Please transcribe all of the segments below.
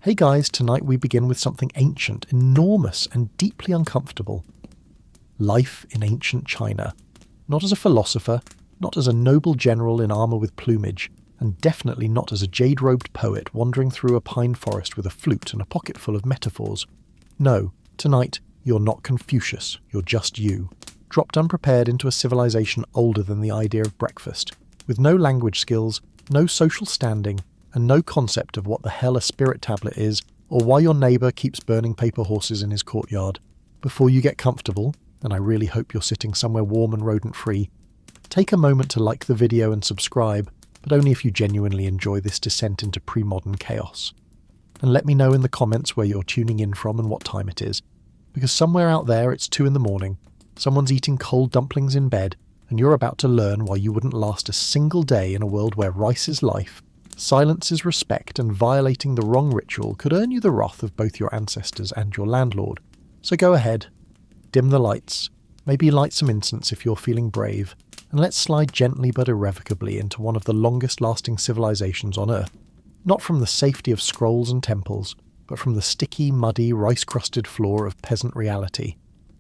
Hey guys, tonight we begin with something ancient, enormous, and deeply uncomfortable. Life in ancient China. Not as a philosopher, not as a noble general in armour with plumage, and definitely not as a jade-robed poet wandering through a pine forest with a flute and a pocket full of metaphors. No, tonight, you're not Confucius, you're just you, dropped unprepared into a civilization older than the idea of breakfast, with no language skills, no social standing, and no concept of what the hell a spirit tablet is, or why your neighbour keeps burning paper horses in his courtyard. Before you get comfortable, and I really hope you're sitting somewhere warm and rodent-free, take a moment to like the video and subscribe, but only if you genuinely enjoy this descent into pre-modern chaos. And let me know in the comments where you're tuning in from and what time it is, because somewhere out there it's 2 a.m, someone's eating cold dumplings in bed, and you're about to learn why you wouldn't last a single day in a world where rice is life, silence is respect, and violating the wrong ritual could earn you the wrath of both your ancestors and your landlord. So go ahead, dim the lights, maybe light some incense if you're feeling brave, and let's slide gently but irrevocably into one of the longest-lasting civilizations on Earth. Not from the safety of scrolls and temples, but from the sticky, muddy, rice-crusted floor of peasant reality.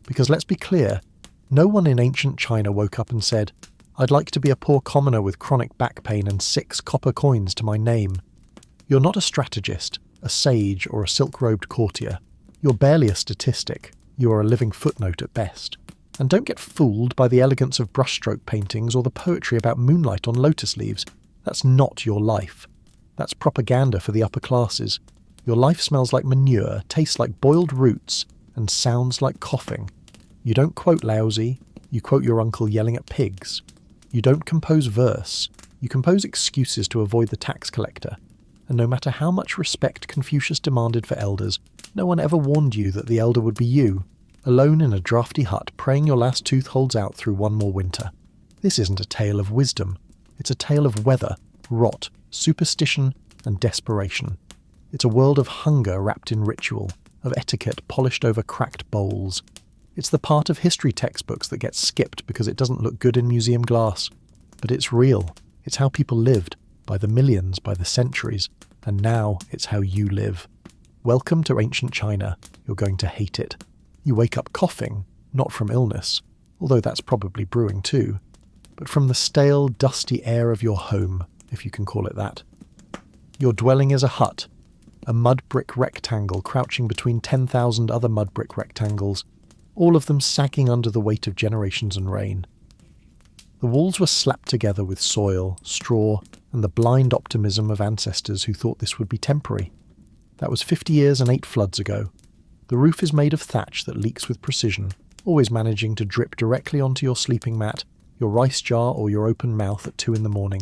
Because let's be clear, no one in ancient China woke up and said, "I'd like to be a poor commoner with chronic back pain and 6 copper coins to my name." You're not a strategist, a sage, or a silk-robed courtier. You're barely a statistic. You are a living footnote at best. And don't get fooled by the elegance of brushstroke paintings or the poetry about moonlight on lotus leaves. That's not your life. That's propaganda for the upper classes. Your life smells like manure, tastes like boiled roots, and sounds like coughing. You don't quote Laozi, you quote your uncle yelling at pigs. You don't compose verse, you compose excuses to avoid the tax collector. And no matter how much respect Confucius demanded for elders, no one ever warned you that the elder would be you, alone in a drafty hut praying your last tooth holds out through one more winter. This isn't a tale of wisdom, it's a tale of weather, rot, superstition, and desperation. It's a world of hunger wrapped in ritual, of etiquette polished over cracked bowls. It's the part of history textbooks that gets skipped because it doesn't look good in museum glass. But it's real. It's how people lived, by the millions, by the centuries, and now it's how you live. Welcome to ancient China. You're going to hate it. You wake up coughing, not from illness, although that's probably brewing too, but from the stale, dusty air of your home, if you can call it that. Your dwelling is a hut, a mud brick rectangle crouching between 10,000 other mud brick rectangles, all of them sagging under the weight of generations and rain. The walls were slapped together with soil, straw, and the blind optimism of ancestors who thought this would be temporary. That was 50 years and 8 floods ago. The roof is made of thatch that leaks with precision, always managing to drip directly onto your sleeping mat, your rice jar, or your open mouth at 2 a.m.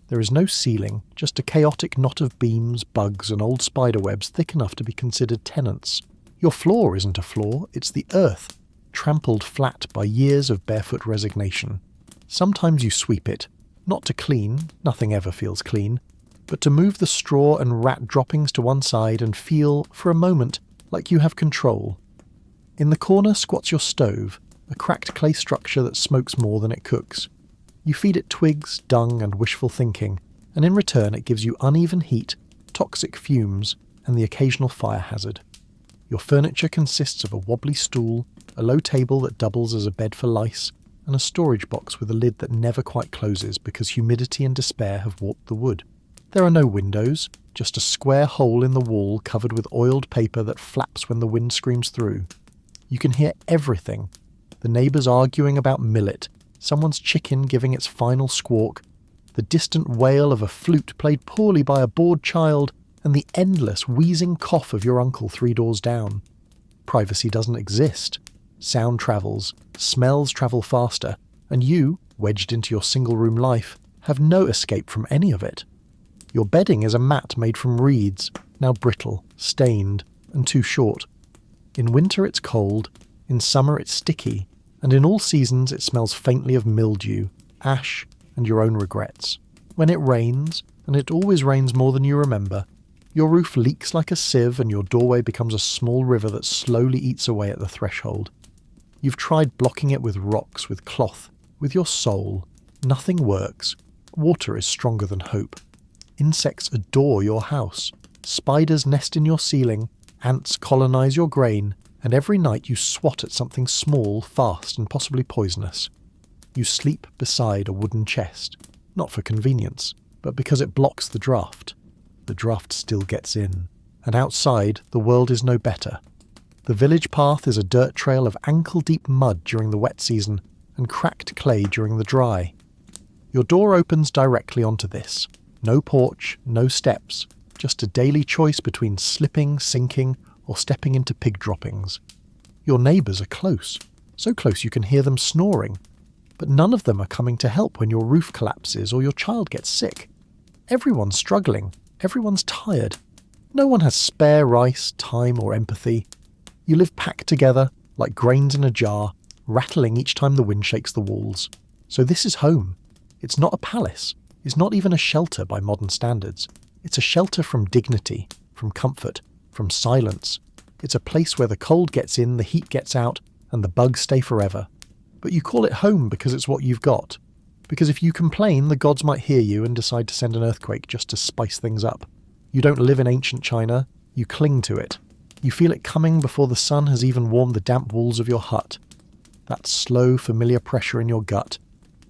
There is no ceiling, just a chaotic knot of beams, bugs, and old spider webs thick enough to be considered tenants. Your floor isn't a floor, it's the earth, trampled flat by years of barefoot resignation. Sometimes you sweep it, not to clean, nothing ever feels clean, but to move the straw and rat droppings to one side and feel, for a moment, like you have control. In the corner squats your stove, a cracked clay structure that smokes more than it cooks. You feed it twigs, dung, and wishful thinking, and in return it gives you uneven heat, toxic fumes, and the occasional fire hazard. Your furniture consists of a wobbly stool, a low table that doubles as a bed for lice, and a storage box with a lid that never quite closes because humidity and despair have warped the wood. There are no windows, just a square hole in the wall covered with oiled paper that flaps when the wind screams through. You can hear everything. The neighbours arguing about millet, someone's chicken giving its final squawk, the distant wail of a flute played poorly by a bored child, and the endless wheezing cough of your uncle 3 doors down. Privacy doesn't exist. Sound travels, smells travel faster, and you, wedged into your single-room life, have no escape from any of it. Your bedding is a mat made from reeds, now brittle, stained, and too short. In winter it's cold, in summer it's sticky, and in all seasons it smells faintly of mildew, ash, and your own regrets. When it rains, and it always rains more than you remember, your roof leaks like a sieve and your doorway becomes a small river that slowly eats away at the threshold. You've tried blocking it with rocks, with cloth, with your soul. Nothing works. Water is stronger than hope. Insects adore your house. Spiders nest in your ceiling, ants colonize your grain, and every night you swat at something small, fast, and possibly poisonous. You sleep beside a wooden chest, not for convenience, but because it blocks the draft. The draft still gets in. And outside, the world is no better. The village path is a dirt trail of ankle-deep mud during the wet season and cracked clay during the dry. Your door opens directly onto this. No porch, no steps, just a daily choice between slipping, sinking, or stepping into pig droppings. Your neighbours are close, so close you can hear them snoring, but none of them are coming to help when your roof collapses or your child gets sick. Everyone's struggling, everyone's tired. No one has spare rice, time, or empathy. You live packed together, like grains in a jar, rattling each time the wind shakes the walls. So this is home. It's not a palace. It's not even a shelter by modern standards. It's a shelter from dignity, from comfort, from silence. It's a place where the cold gets in, the heat gets out, and the bugs stay forever. But you call it home because it's what you've got. Because if you complain, the gods might hear you and decide to send an earthquake just to spice things up. You don't live in ancient China, you cling to it. You feel it coming before the sun has even warmed the damp walls of your hut. That slow, familiar pressure in your gut,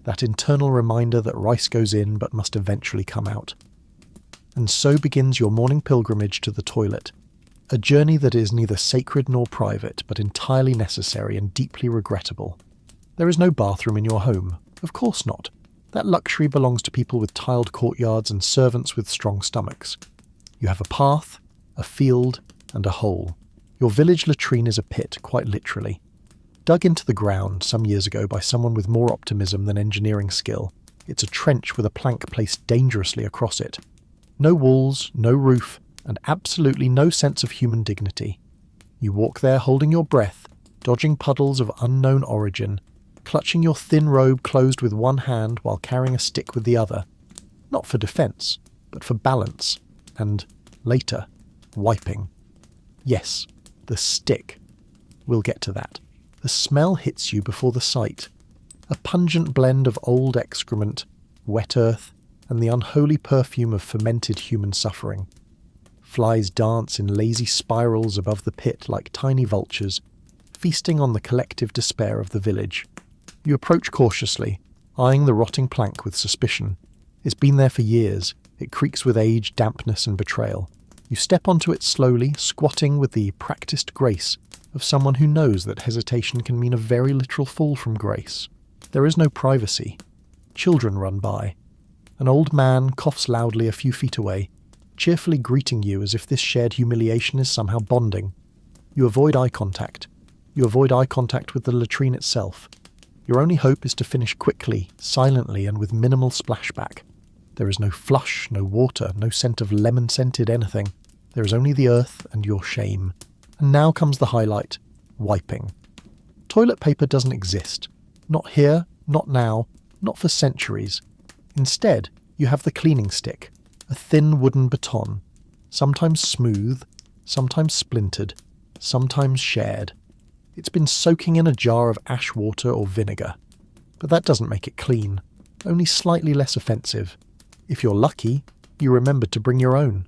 that internal reminder that rice goes in but must eventually come out. And so begins your morning pilgrimage to the toilet, a journey that is neither sacred nor private, but entirely necessary and deeply regrettable. There is no bathroom in your home, of course not. That luxury belongs to people with tiled courtyards and servants with strong stomachs. You have a path, a field, and a hole. Your village latrine is a pit, quite literally. Dug into the ground some years ago by someone with more optimism than engineering skill, it's a trench with a plank placed dangerously across it. No walls, no roof, and absolutely no sense of human dignity. You walk there holding your breath, dodging puddles of unknown origin, clutching your thin robe closed with one hand while carrying a stick with the other. Not for defence, but for balance. And, later, wiping. Yes, the stick. We'll get to that. The smell hits you before the sight. A pungent blend of old excrement, wet earth, and the unholy perfume of fermented human suffering. Flies dance in lazy spirals above the pit like tiny vultures, feasting on the collective despair of the village. You approach cautiously, eyeing the rotting plank with suspicion. It's been there for years. It creaks with age, dampness, and betrayal. You step onto it slowly, squatting with the practiced grace of someone who knows that hesitation can mean a very literal fall from grace. There is no privacy. Children run by. An old man coughs loudly a few feet away, cheerfully greeting you as if this shared humiliation is somehow bonding. You avoid eye contact. You avoid eye contact with the latrine itself. Your only hope is to finish quickly, silently, and with minimal splashback. There is no flush, no water, no scent of lemon-scented anything. There is only the earth and your shame. And now comes the highlight, wiping. Toilet paper doesn't exist. Not here, not now, not for centuries. Instead, you have the cleaning stick, a thin wooden baton, sometimes smooth, sometimes splintered, sometimes shared. It's been soaking in a jar of ash water or vinegar. But that doesn't make it clean, only slightly less offensive. If you're lucky, you remember to bring your own.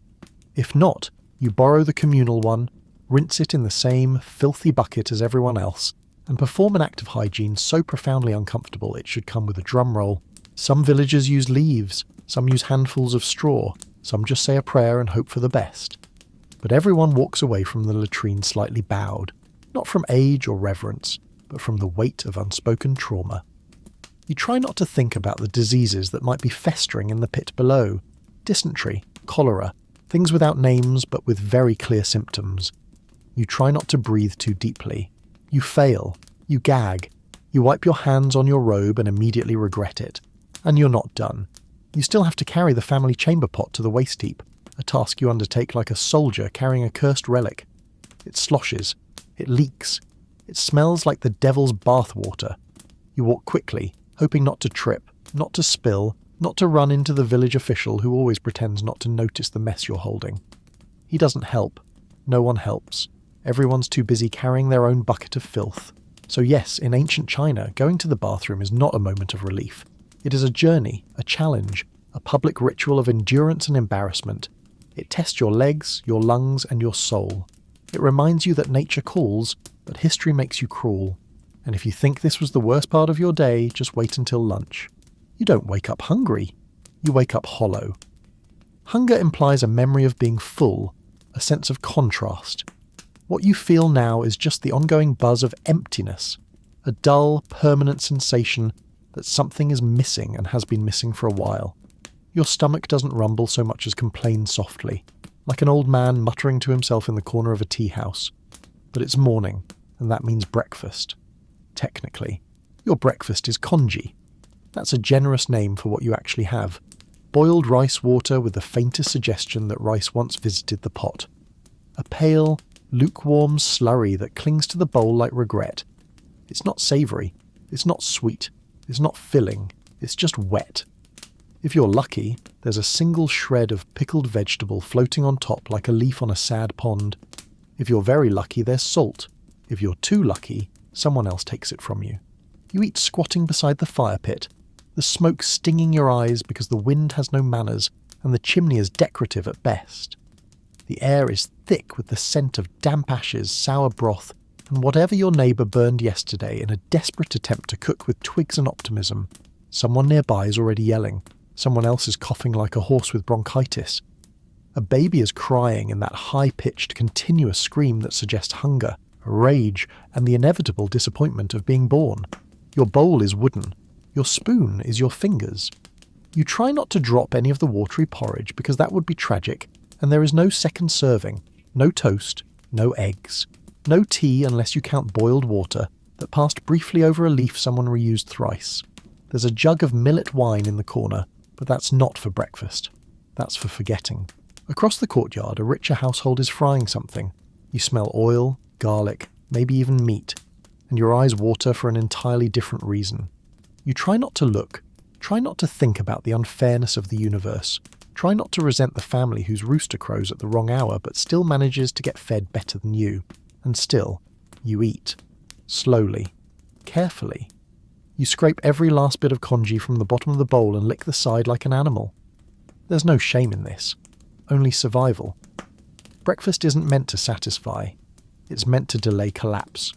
If not, you borrow the communal one, rinse it in the same filthy bucket as everyone else, and perform an act of hygiene so profoundly uncomfortable it should come with a drum roll. Some villagers use leaves, some use handfuls of straw, some just say a prayer and hope for the best. But everyone walks away from the latrine slightly bowed, not from age or reverence, but from the weight of unspoken trauma. You try not to think about the diseases that might be festering in the pit below. Dysentery, cholera, things without names but with very clear symptoms. You try not to breathe too deeply. You fail. You gag. You wipe your hands on your robe and immediately regret it. And you're not done. You still have to carry the family chamber pot to the waste heap, a task you undertake like a soldier carrying a cursed relic. It sloshes. It leaks. It smells like the devil's bathwater. You walk quickly, hoping not to trip, not to spill, not to run into the village official who always pretends not to notice the mess you're holding. He doesn't help. No one helps. Everyone's too busy carrying their own bucket of filth. So yes, in ancient China, going to the bathroom is not a moment of relief. It is a journey, a challenge, a public ritual of endurance and embarrassment. It tests your legs, your lungs, and your soul. It reminds you that nature calls, but history makes you crawl. And if you think this was the worst part of your day, just wait until lunch. You don't wake up hungry. You wake up hollow. Hunger implies a memory of being full, a sense of contrast. What you feel now is just the ongoing buzz of emptiness, a dull, permanent sensation that something is missing and has been missing for a while. Your stomach doesn't rumble so much as complain softly, like an old man muttering to himself in the corner of a tea house. But it's morning, and that means breakfast. Technically, your breakfast is congee. That's a generous name for what you actually have. Boiled rice water with the faintest suggestion that rice once visited the pot. A pale, lukewarm slurry that clings to the bowl like regret. It's not savoury. It's not sweet. It's not filling. It's just wet. If you're lucky, there's a single shred of pickled vegetable floating on top like a leaf on a sad pond. If you're very lucky, there's salt. If you're too lucky, someone else takes it from you. You eat squatting beside the fire pit, the smoke stinging your eyes because the wind has no manners and the chimney is decorative at best. The air is thick with the scent of damp ashes, sour broth, and whatever your neighbour burned yesterday in a desperate attempt to cook with twigs and optimism. Someone nearby is already yelling. Someone else is coughing like a horse with bronchitis. A baby is crying in that high-pitched, continuous scream that suggests hunger, rage, and the inevitable disappointment of being born. Your bowl is wooden. Your spoon is your fingers. You try not to drop any of the watery porridge because that would be tragic, and there is no second serving, no toast, no eggs, no tea unless you count boiled water that passed briefly over a leaf someone reused thrice. There's a jug of millet wine in the corner, but that's not for breakfast. That's for forgetting. Across the courtyard, a richer household is frying something. You smell oil, garlic, maybe even meat, and your eyes water for an entirely different reason. You try not to look, try not to think about the unfairness of the universe, try not to resent the family whose rooster crows at the wrong hour but still manages to get fed better than you. And still, you eat. Slowly. Carefully. You scrape every last bit of congee from the bottom of the bowl and lick the side like an animal. There's no shame in this. Only survival. Breakfast isn't meant to satisfy. It's meant to delay collapse.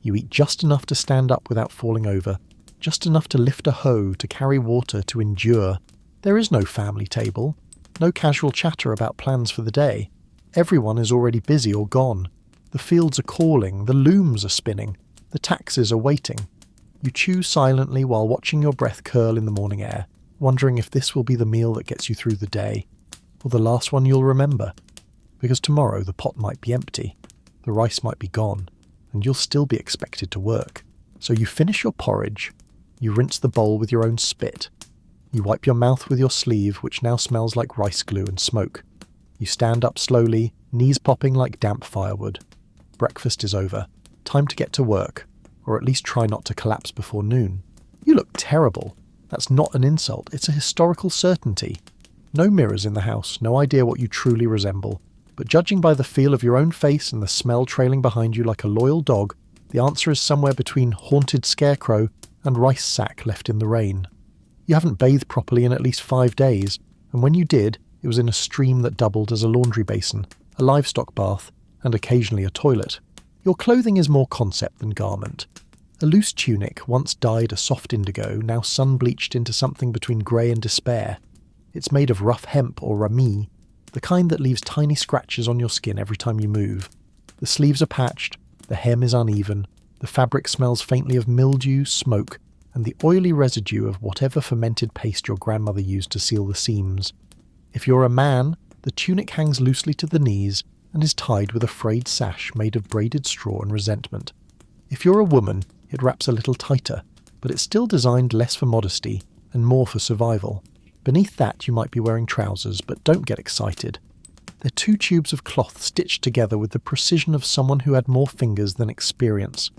You eat just enough to stand up without falling over, just enough to lift a hoe, to carry water, to endure. There is no family table, no casual chatter about plans for the day. Everyone is already busy or gone. The fields are calling, the looms are spinning, the taxis are waiting. You chew silently while watching your breath curl in the morning air, wondering if this will be the meal that gets you through the day, or the last one you'll remember. Because tomorrow the pot might be empty, the rice might be gone, and you'll still be expected to work. So you finish your porridge, you rinse the bowl with your own spit, you wipe your mouth with your sleeve, which now smells like rice glue and smoke. You stand up slowly, knees popping like damp firewood. Breakfast is over. Time to get to work, or at least try not to collapse before noon. You look terrible. That's not an insult, it's a historical certainty. No mirrors in the house, no idea what you truly resemble. But judging by the feel of your own face and the smell trailing behind you like a loyal dog, the answer is somewhere between haunted scarecrow and rice sack left in the rain. You haven't bathed properly in at least 5 days, and when you did, it was in a stream that doubled as a laundry basin, a livestock bath, and occasionally a toilet. Your clothing is more concept than garment. A loose tunic, once dyed a soft indigo, now sun-bleached into something between grey and despair. It's made of rough hemp or rami, the kind that leaves tiny scratches on your skin every time you move. The sleeves are patched, the hem is uneven, the fabric smells faintly of mildew, smoke, and the oily residue of whatever fermented paste your grandmother used to seal the seams. If you're a man, the tunic hangs loosely to the knees and is tied with a frayed sash made of braided straw and resentment. If you're a woman, it wraps a little tighter, but it's still designed less for modesty and more for survival. Beneath that you might be wearing trousers, but don't get excited. They're 2 tubes of cloth stitched together with the precision of someone who had more fingers than experience.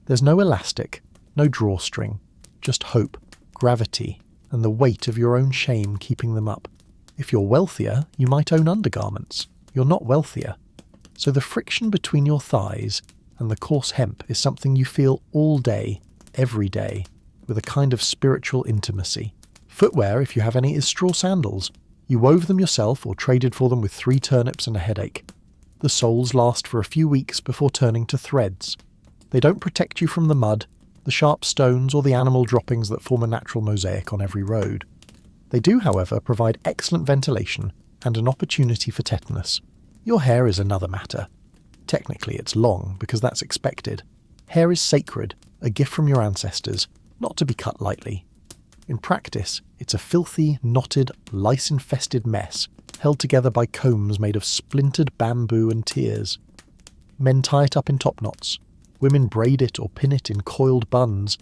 There's no elastic, no drawstring, just hope, gravity, and the weight of your own shame keeping them up. If you're wealthier, you might own undergarments. You're not wealthier. So the friction between your thighs and the coarse hemp is something you feel all day, every day, with a kind of spiritual intimacy. Footwear, if you have any, is straw sandals. You wove them yourself or traded for them with 3 turnips and a headache. The soles last for a few weeks before turning to threads. They don't protect you from the mud, the sharp stones or the animal droppings that form a natural mosaic on every road. They do, however, provide excellent ventilation and an opportunity for tetanus. Your hair is another matter. Technically it's long, because that's expected. Hair is sacred, a gift from your ancestors, not to be cut lightly. In practice, it's a filthy, knotted, lice-infested mess, held together by combs made of splintered bamboo and tears. Men tie it up in top knots. Women braid it or pin it in coiled buns.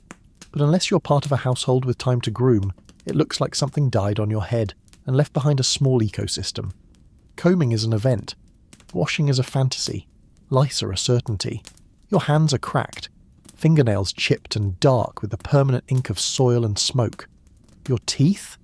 But unless you're part of a household with time to groom, it looks like something died on your head and left behind a small ecosystem. Combing is an event. Washing is a fantasy. Lice are a certainty. Your hands are cracked, fingernails chipped and dark with the permanent ink of soil and smoke. Your teeth?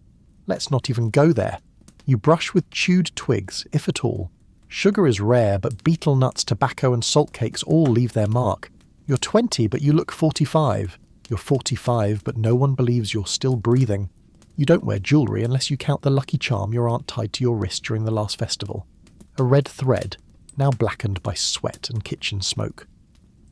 Let's not even go there. You brush with chewed twigs, if at all. Sugar is rare, but betel nuts, tobacco and salt cakes all leave their mark. You're 20, but you look 45. You're 45, but no one believes you're still breathing. You don't wear jewellery unless you count the lucky charm your aunt tied to your wrist during the last festival. A red thread, now blackened by sweat and kitchen smoke.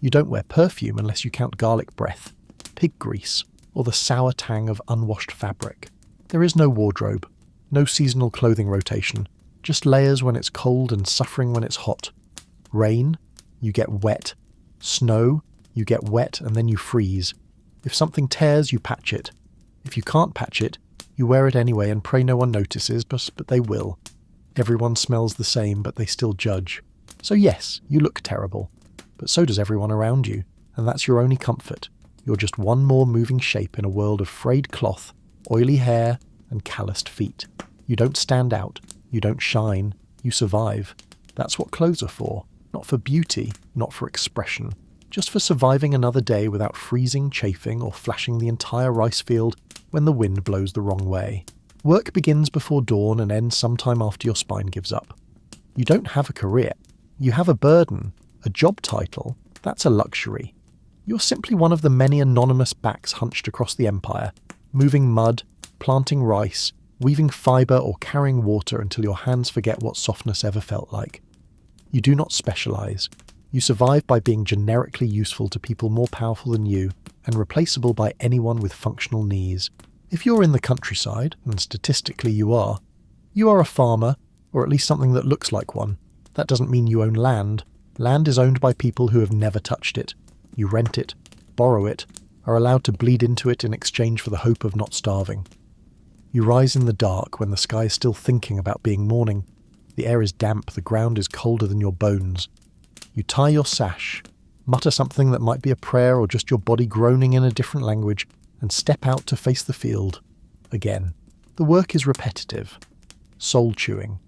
You don't wear perfume unless you count garlic breath, pig grease, or the sour tang of unwashed fabric. There is no wardrobe, no seasonal clothing rotation, just layers when it's cold and suffering when it's hot. Rain, you get wet. Snow, you get wet and then you freeze. If something tears, you patch it. If you can't patch it, you wear it anyway and pray no one notices, but they will. Everyone smells the same, but they still judge. So yes, you look terrible, but so does everyone around you, and that's your only comfort. You're just one more moving shape in a world of frayed cloth, oily hair, and calloused feet. You don't stand out, you don't shine, you survive. That's what clothes are for, not for beauty, not for expression, just for surviving another day without freezing, chafing, or flashing the entire rice field when the wind blows the wrong way. Work begins before dawn and ends sometime after your spine gives up. You don't have a career. You have a burden, a job title. That's a luxury. You're simply one of the many anonymous backs hunched across the empire, moving mud, planting rice, weaving fibre or carrying water until your hands forget what softness ever felt like. You do not specialise. You survive by being generically useful to people more powerful than you and replaceable by anyone with functional knees. If you're in the countryside, and statistically you are a farmer, or at least something that looks like one. That doesn't mean you own land. Land is owned by people who have never touched it. You rent it, borrow it, are allowed to bleed into it in exchange for the hope of not starving. You rise in the dark when the sky is still thinking about being morning. The air is damp, the ground is colder than your bones. You tie your sash, mutter something that might be a prayer or just your body groaning in a different language, and step out to face the field. Again, the work is repetitive, soul-chewing,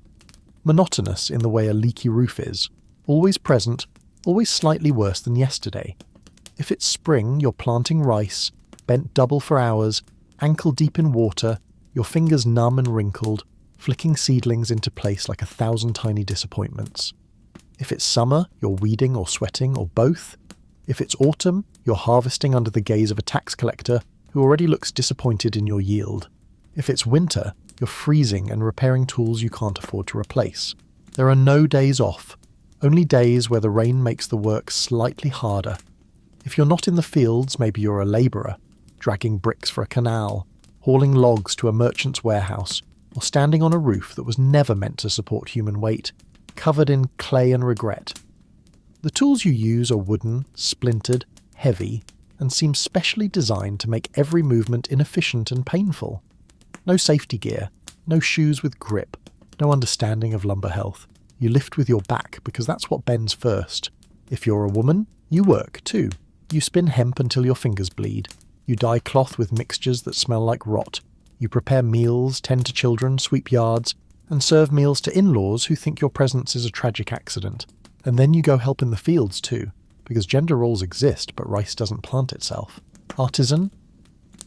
monotonous in the way a leaky roof is, always present, always slightly worse than yesterday. If it's spring, you're planting rice, bent double for hours, ankle deep in water, your fingers numb and wrinkled, flicking seedlings into place like 1,000 tiny disappointments. If it's summer, you're weeding or sweating or both. If it's autumn, you're harvesting under the gaze of a tax collector who already looks disappointed in your yield. If it's winter, you're freezing and repairing tools you can't afford to replace. There are no days off, only days where the rain makes the work slightly harder. If you're not in the fields, maybe you're a labourer, dragging bricks for a canal, hauling logs to a merchant's warehouse, or standing on a roof that was never meant to support human weight, covered in clay and regret. The tools you use are wooden, splintered, heavy, and seem specially designed to make every movement inefficient and painful. No safety gear, no shoes with grip, no understanding of lumber health. You lift with your back because that's what bends first. If you're a woman, you work too. You spin hemp until your fingers bleed. You dye cloth with mixtures that smell like rot. You prepare meals, tend to children, sweep yards, and serve meals to in-laws who think your presence is a tragic accident. And then you go help in the fields too, because gender roles exist, but rice doesn't plant itself. Artisan?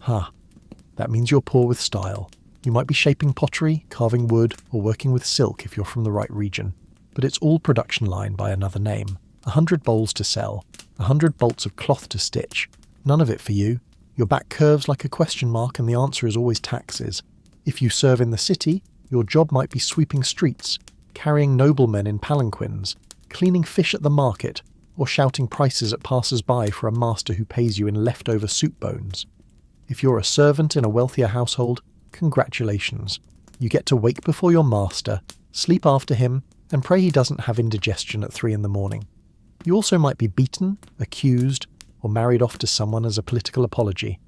That means you're poor with style. You might be shaping pottery, carving wood, or working with silk if you're from the right region. But it's all production line by another name. 100 bowls to sell, 100 bolts of cloth to stitch. None of it for you. Your back curves like a question mark and the answer is always taxes. If you serve in the city, Your job might be sweeping streets, carrying noblemen in palanquins, cleaning fish at the market, or shouting prices at passers-by for a master who pays you in leftover soup bones. If you're a servant in a wealthier household, congratulations. You get to wake before your master, sleep after him, and pray he doesn't have indigestion at 3 a.m. You also might be beaten, accused, or married off to someone as a political apology.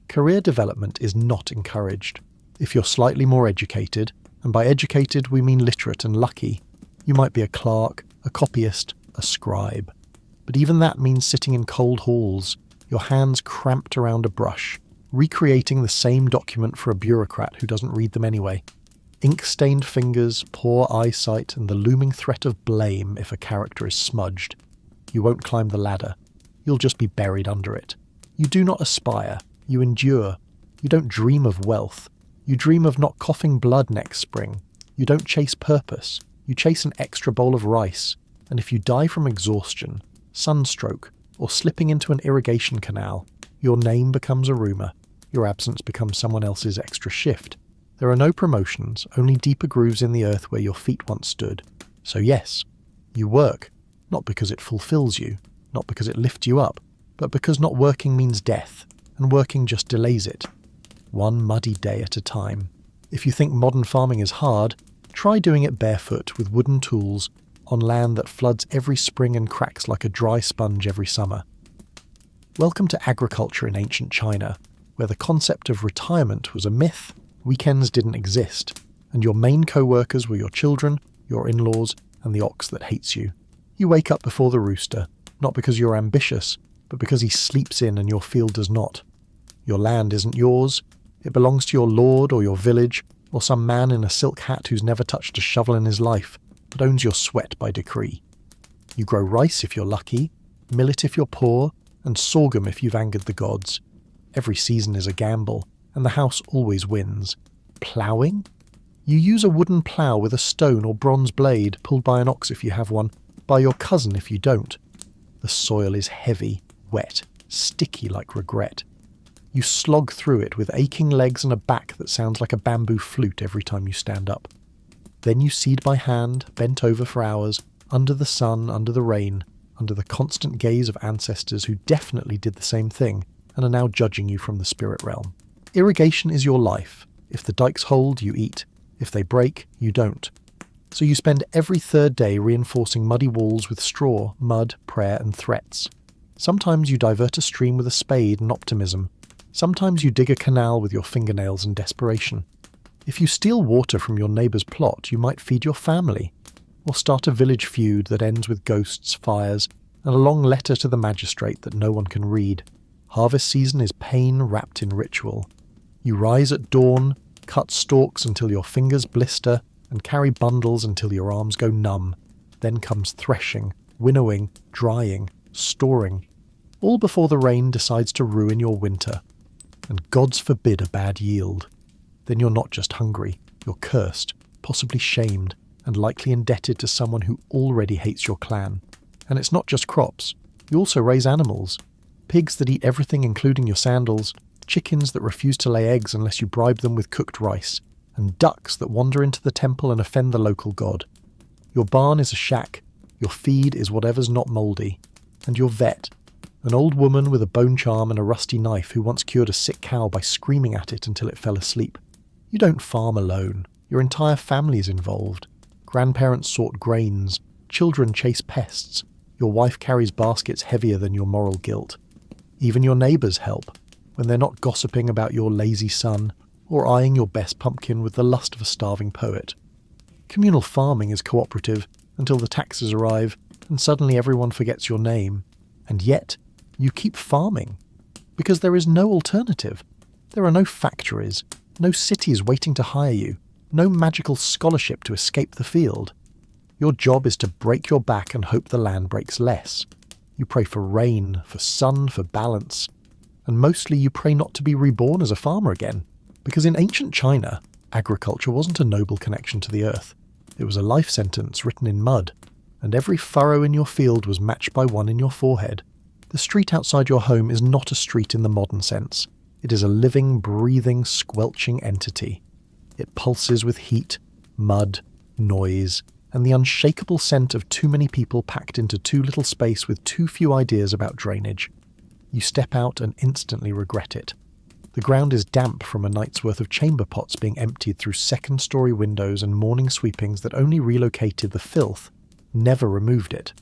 Career development is not encouraged. If you're slightly more educated, and by educated we mean literate and lucky, you might be a clerk, a copyist, a scribe. But even that means sitting in cold halls, your hands cramped around a brush, recreating the same document for a bureaucrat who doesn't read them anyway. Ink-stained fingers, poor eyesight, and the looming threat of blame if a character is smudged. You won't climb the ladder. You'll just be buried under it. You do not aspire. You endure. You don't dream of wealth. You dream of not coughing blood next spring. You don't chase purpose. You chase an extra bowl of rice. And if you die from exhaustion, sunstroke, or slipping into an irrigation canal, your name becomes a rumour. Your absence becomes someone else's extra shift. There are no promotions, only deeper grooves in the earth where your feet once stood. So yes, you work, not because it fulfills you, not because it lifts you up, but because not working means death, and working just delays it. One muddy day at a time. If you think modern farming is hard, try doing it barefoot with wooden tools on land that floods every spring and cracks like a dry sponge every summer. Welcome to agriculture in ancient China, where the concept of retirement was a myth, weekends didn't exist, and your main co-workers were your children, your in-laws, and the ox that hates you. You wake up before the rooster, not because you're ambitious, but because he sleeps in and your field does not. Your land isn't yours. It belongs to your lord or your village, or some man in a silk hat who's never touched a shovel in his life, but owns your sweat by decree. You grow rice if you're lucky, millet if you're poor, and sorghum if you've angered the gods. Every season is a gamble, and the house always wins. Ploughing? You use a wooden plough with a stone or bronze blade, pulled by an ox if you have one, by your cousin if you don't. The soil is heavy, wet, sticky like regret. You slog through it with aching legs and a back that sounds like a bamboo flute every time you stand up. Then you seed by hand, bent over for hours, under the sun, under the rain, under the constant gaze of ancestors who definitely did the same thing and are now judging you from the spirit realm. Irrigation is your life. If the dikes hold, you eat. If they break, you don't. So you spend every third day reinforcing muddy walls with straw, mud, prayer and threats. Sometimes you divert a stream with a spade and optimism. Sometimes you dig a canal with your fingernails and desperation. If you steal water from your neighbour's plot, you might feed your family, or start a village feud that ends with ghosts, fires, and a long letter to the magistrate that no one can read. Harvest season is pain wrapped in ritual. You rise at dawn, cut stalks until your fingers blister, and carry bundles until your arms go numb. Then comes threshing, winnowing, drying, storing, all before the rain decides to ruin your winter. And gods forbid a bad yield. Then you're not just hungry, you're cursed, possibly shamed, and likely indebted to someone who already hates your clan. And it's not just crops, you also raise animals. Pigs that eat everything including your sandals, chickens that refuse to lay eggs unless you bribe them with cooked rice, and ducks that wander into the temple and offend the local god. Your barn is a shack, your feed is whatever's not mouldy, and your vet, an old woman with a bone charm and a rusty knife who once cured a sick cow by screaming at it until it fell asleep. You don't farm alone, your entire family is involved. Grandparents sort grains, children chase pests, your wife carries baskets heavier than your moral guilt. Even your neighbours help, when they're not gossiping about your lazy son, or eyeing your best pumpkin with the lust of a starving poet. Communal farming is cooperative until the taxes arrive, and suddenly everyone forgets your name. And yet, you keep farming, because there is no alternative. There are no factories, no cities waiting to hire you, no magical scholarship to escape the field. Your job is to break your back and hope the land breaks less. You pray for rain, for sun, for balance, and mostly you pray not to be reborn as a farmer again, because in ancient China, agriculture wasn't a noble connection to the earth. It was a life sentence written in mud, and every furrow in your field was matched by one in your forehead. The street outside your home is not a street in the modern sense. It is a living, breathing, squelching entity. It pulses with heat, mud, noise, and the unshakable scent of too many people packed into too little space with too few ideas about drainage. You step out and instantly regret it. The ground is damp from a night's worth of chamber pots being emptied through second-story windows and morning sweepings that only relocated the filth, never removed it.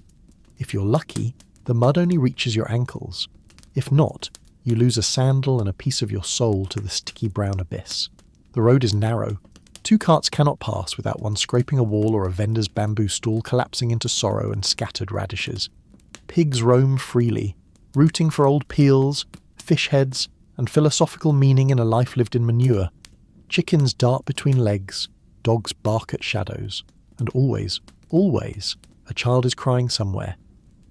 If you're lucky, the mud only reaches your ankles. If not, you lose a sandal and a piece of your soul to the sticky brown abyss. The road is narrow. 2 carts cannot pass without one scraping a wall or a vendor's bamboo stool collapsing into sorrow and scattered radishes. Pigs roam freely, rooting for old peels, fish heads, and philosophical meaning in a life lived in manure. Chickens dart between legs, dogs bark at shadows, and always, a child is crying somewhere.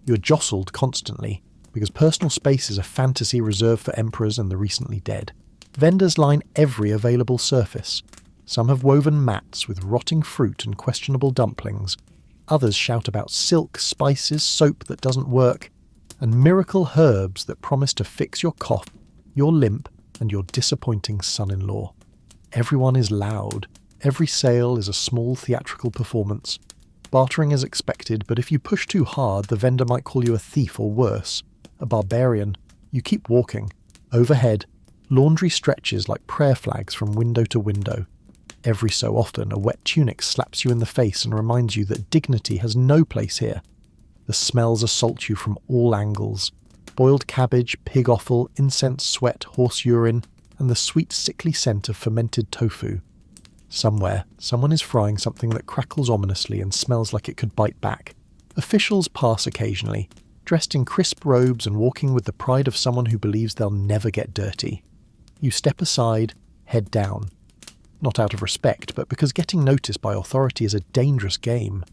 You're jostled constantly, because personal space is a fantasy reserved for emperors and the recently dead. Vendors line every available surface. Some have woven mats with rotting fruit and questionable dumplings. Others shout about silk, spices, soap that doesn't work, and miracle herbs that promise to fix your cough, your limp, and your disappointing son-in-law. Everyone is loud. Every sale is a small theatrical performance. Bartering is expected, but if you push too hard, the vendor might call you a thief or worse, a barbarian. You keep walking. Overhead, laundry stretches like prayer flags from window to window. Every so often, a wet tunic slaps you in the face and reminds you that dignity has no place here. The smells assault you from all angles. Boiled cabbage, pig offal, incense sweat, horse urine, and the sweet sickly scent of fermented tofu. Somewhere, someone is frying something that crackles ominously and smells like it could bite back. Officials pass occasionally, dressed in crisp robes and walking with the pride of someone who believes they'll never get dirty. You step aside, head down. Not out of respect, but because getting noticed by authority is a dangerous game.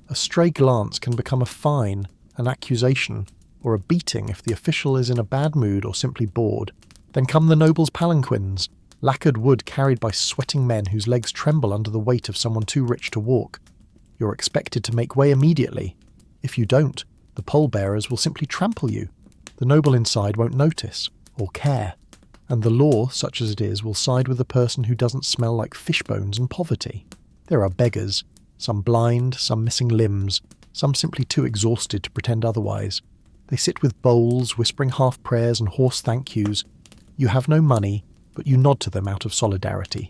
A stray glance can become a fine, an accusation, or a beating if the official is in a bad mood or simply bored. Then come the nobles' palanquins, lacquered wood carried by sweating men whose legs tremble under the weight of someone too rich to walk. You're expected to make way immediately. If you don't, the pole-bearers will simply trample you. The noble inside won't notice, or care. And the law, such as it is, will side with the person who doesn't smell like fish bones and poverty. There are beggars, some blind, some missing limbs, some simply too exhausted to pretend otherwise. They sit with bowls, whispering half-prayers and hoarse thank-yous. You have no money, but you nod to them out of solidarity.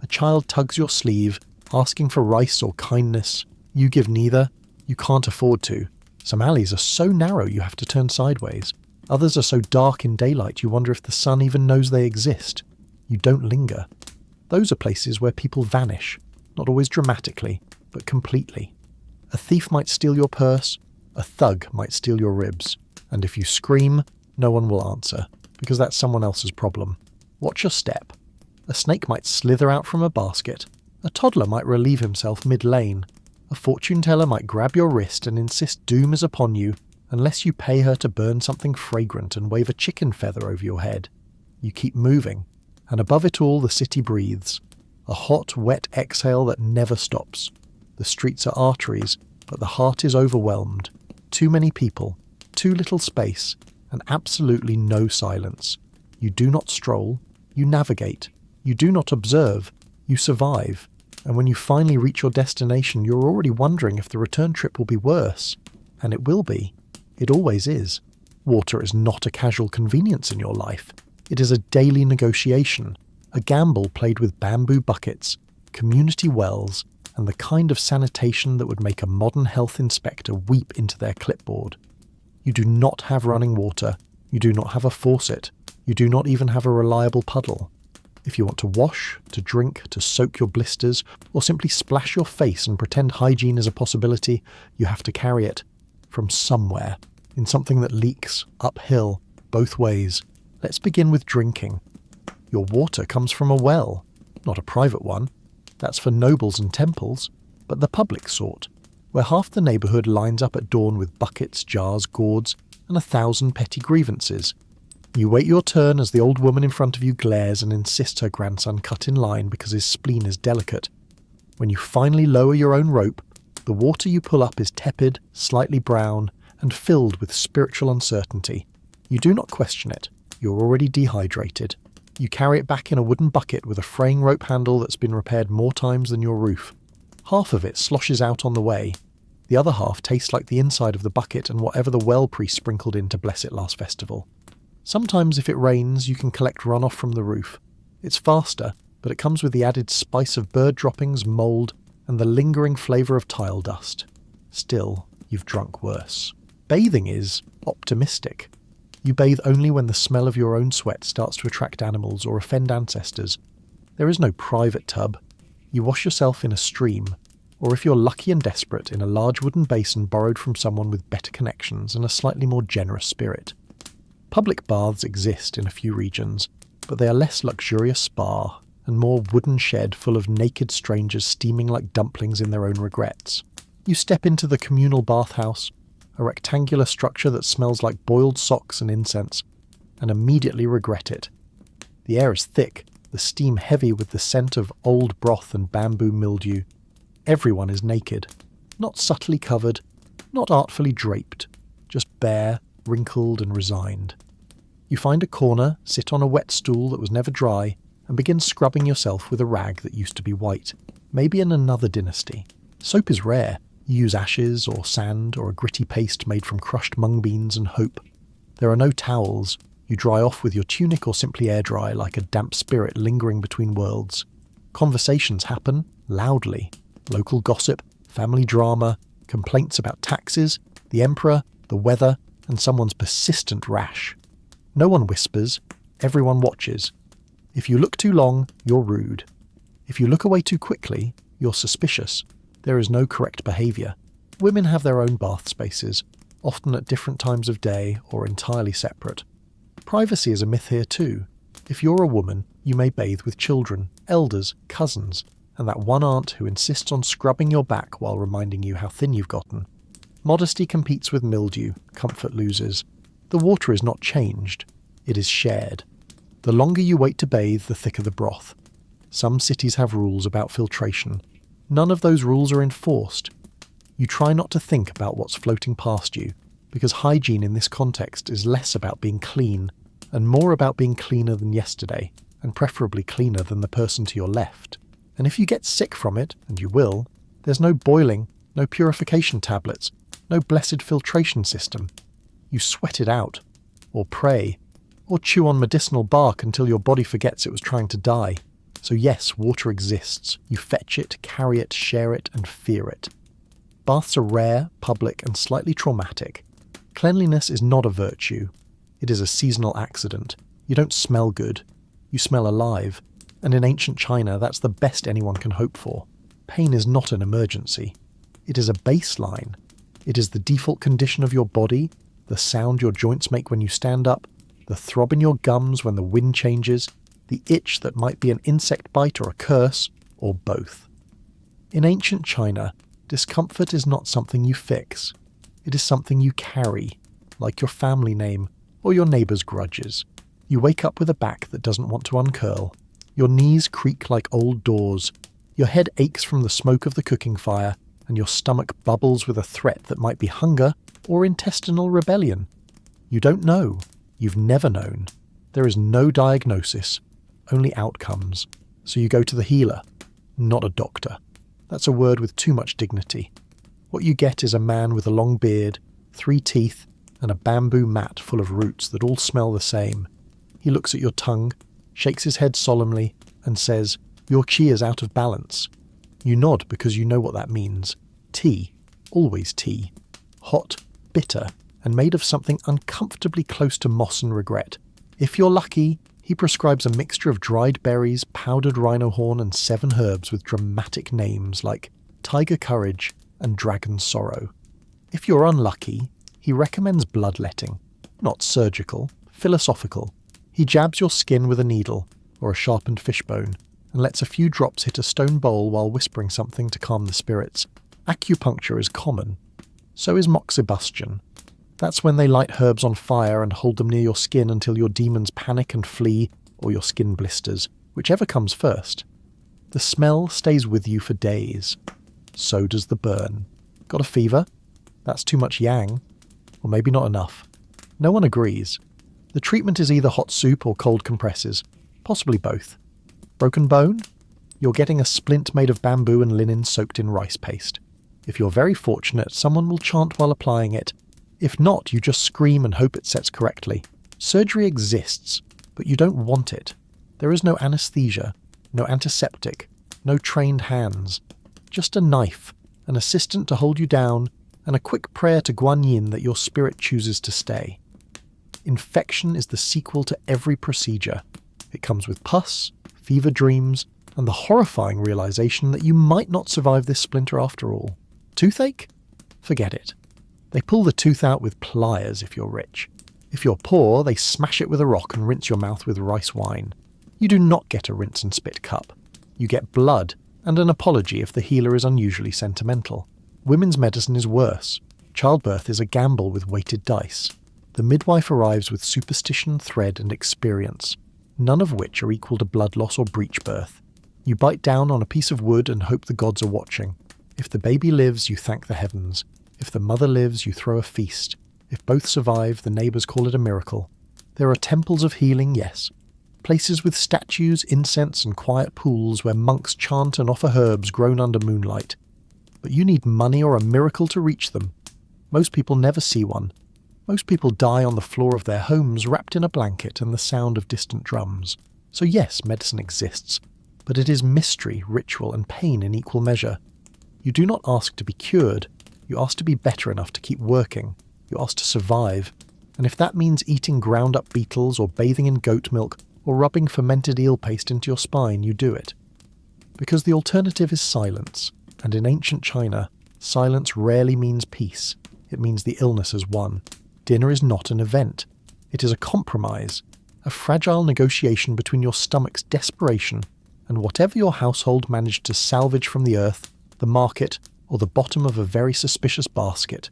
A child tugs your sleeve, asking for rice or kindness. You give neither. You can't afford to. Some alleys are so narrow you have to turn sideways. Others are so dark in daylight you wonder if the sun even knows they exist. You don't linger. Those are places where people vanish, not always dramatically, but completely. A thief might steal your purse, a thug might steal your ribs, and if you scream, no one will answer, because that's someone else's problem. Watch your step. A snake might slither out from a basket, a toddler might relieve himself mid-lane, a fortune teller might grab your wrist and insist doom is upon you, unless you pay her to burn something fragrant and wave a chicken feather over your head. You keep moving, and above it all the city breathes, a hot, wet exhale that never stops. The streets are arteries, but the heart is overwhelmed. Too many people, too little space, and absolutely no silence. You do not stroll, you navigate. You do not observe, you survive. And when you finally reach your destination, you're already wondering if the return trip will be worse. And it will be. It always is. Water is not a casual convenience in your life. It is a daily negotiation, a gamble played with bamboo buckets, community wells, and the kind of sanitation that would make a modern health inspector weep into their clipboard. You do not have running water. You do not have a faucet. You do not even have a reliable puddle. If you want to wash, to drink, to soak your blisters, or simply splash your face and pretend hygiene is a possibility, you have to carry it. From somewhere, in something that leaks, uphill, both ways. Let's begin with drinking. Your water comes from a well, not a private one. That's for nobles and temples, but the public sort, where half the neighbourhood lines up at dawn with buckets, jars, gourds, and 1,000 petty grievances. You wait your turn as the old woman in front of you glares and insists her grandson cut in line because his spleen is delicate. When you finally lower your own rope, the water you pull up is tepid, slightly brown, and filled with spiritual uncertainty. You do not question it. You're already dehydrated. You carry it back in a wooden bucket with a fraying rope handle that's been repaired more times than your roof. Half of it sloshes out on the way. The other half tastes like the inside of the bucket and whatever the well priest sprinkled in to bless it last festival. Sometimes if it rains, you can collect runoff from the roof. It's faster, but it comes with the added spice of bird droppings, mould, and the lingering flavour of tile dust. Still, you've drunk worse. Bathing is optimistic. You bathe only when the smell of your own sweat starts to attract animals or offend ancestors. There is no private tub. You wash yourself in a stream, or if you're lucky and desperate, in a large wooden basin borrowed from someone with better connections and a slightly more generous spirit. Public baths exist in a few regions, but they are less luxurious spa and more wooden shed full of naked strangers steaming like dumplings in their own regrets. You step into the communal bathhouse, a rectangular structure that smells like boiled socks and incense, and immediately regret it. The air is thick, the steam heavy with the scent of old broth and bamboo mildew. Everyone is naked, not subtly covered, not artfully draped, just bare, wrinkled and resigned. You find a corner, sit on a wet stool that was never dry, and begin scrubbing yourself with a rag that used to be white, maybe in another dynasty. Soap is rare. You use ashes or sand or a gritty paste made from crushed mung beans and hope. There are no towels. You dry off with your tunic or simply air dry like a damp spirit lingering between worlds. Conversations happen, loudly. Local gossip, family drama, complaints about taxes, the emperor, the weather, and someone's persistent rash. No one whispers, everyone watches. If you look too long, you're rude. If you look away too quickly, you're suspicious. There is no correct behaviour. Women have their own bath spaces, often at different times of day or entirely separate. Privacy is a myth here too. If you're a woman, you may bathe with children, elders, cousins, and that one aunt who insists on scrubbing your back while reminding you how thin you've gotten. Modesty competes with mildew, comfort loses. The water is not changed, it is shared. The longer you wait to bathe, the thicker the broth. Some cities have rules about filtration. None of those rules are enforced. You try not to think about what's floating past you, because hygiene in this context is less about being clean and more about being cleaner than yesterday, and preferably cleaner than the person to your left. And if you get sick from it, and you will, there's no boiling, no purification tablets, no blessed filtration system. You sweat it out, or pray, or chew on medicinal bark until your body forgets it was trying to die. So yes, water exists. You fetch it, carry it, share it, and fear it. Baths are rare, public, and slightly traumatic. Cleanliness is not a virtue. It is a seasonal accident. You don't smell good. You smell alive. And in ancient China, that's the best anyone can hope for. Pain is not an emergency. It is a baseline. It is the default condition of your body, the sound your joints make when you stand up, the throb in your gums when the wind changes, the itch that might be an insect bite or a curse, or both. In ancient China, discomfort is not something you fix. It is something you carry, like your family name or your neighbour's grudges. You wake up with a back that doesn't want to uncurl. Your knees creak like old doors. Your head aches from the smoke of the cooking fire, and your stomach bubbles with a threat that might be hunger or intestinal rebellion. You don't know. You've never known. There is no diagnosis, only outcomes. So you go to the healer, not a doctor. That's a word with too much dignity. What you get is a man with a long beard, 3 teeth, and a bamboo mat full of roots that all smell the same. He looks at your tongue, shakes his head solemnly, and says, "Your qi is out of balance." You nod because you know what that means. Tea. Always tea. Hot, bitter, and made of something uncomfortably close to moss and regret. If you're lucky, he prescribes a mixture of dried berries, powdered rhino horn, and 7 herbs with dramatic names like tiger courage and dragon sorrow. If you're unlucky, he recommends bloodletting. Not surgical, philosophical. He jabs your skin with a needle, or a sharpened fishbone, and lets a few drops hit a stone bowl while whispering something to calm the spirits. Acupuncture is common. So is moxibustion. That's when they light herbs on fire and hold them near your skin until your demons panic and flee, or your skin blisters, whichever comes first. The smell stays with you for days. So does the burn. Got a fever? That's too much yang. Or maybe not enough. No one agrees. The treatment is either hot soup or cold compresses. Possibly both. Broken bone? You're getting a splint made of bamboo and linen soaked in rice paste. If you're very fortunate, someone will chant while applying it. If not, you just scream and hope it sets correctly. Surgery exists, but you don't want it. There is no anesthesia, no antiseptic, no trained hands. Just a knife, an assistant to hold you down, and a quick prayer to Guan Yin that your spirit chooses to stay. Infection is the sequel to every procedure. It comes with pus, fever dreams, and the horrifying realization that you might not survive this splinter after all. Toothache? Forget it. They pull the tooth out with pliers if you're rich. If you're poor, they smash it with a rock and rinse your mouth with rice wine. You do not get a rinse and spit cup. You get blood and an apology if the healer is unusually sentimental. Women's medicine is worse. Childbirth is a gamble with weighted dice. The midwife arrives with superstition, thread, and experience, none of which are equal to blood loss or breech birth. You bite down on a piece of wood and hope the gods are watching. If the baby lives, you thank the heavens. If the mother lives, you throw a feast. If both survive, the neighbours call it a miracle. There are temples of healing, yes. Places with statues, incense, and quiet pools where monks chant and offer herbs grown under moonlight. But you need money or a miracle to reach them. Most people never see one. Most people die on the floor of their homes wrapped in a blanket and the sound of distant drums. So yes, medicine exists, but it is mystery, ritual, and pain in equal measure. You do not ask to be cured. You ask to be better enough to keep working. You ask to survive. And if that means eating ground-up beetles or bathing in goat milk or rubbing fermented eel paste into your spine, you do it. Because the alternative is silence. And in ancient China, silence rarely means peace. It means the illness has won. Dinner is not an event. It is a compromise, a fragile negotiation between your stomach's desperation and whatever your household managed to salvage from the earth, the market, or the bottom of a very suspicious basket.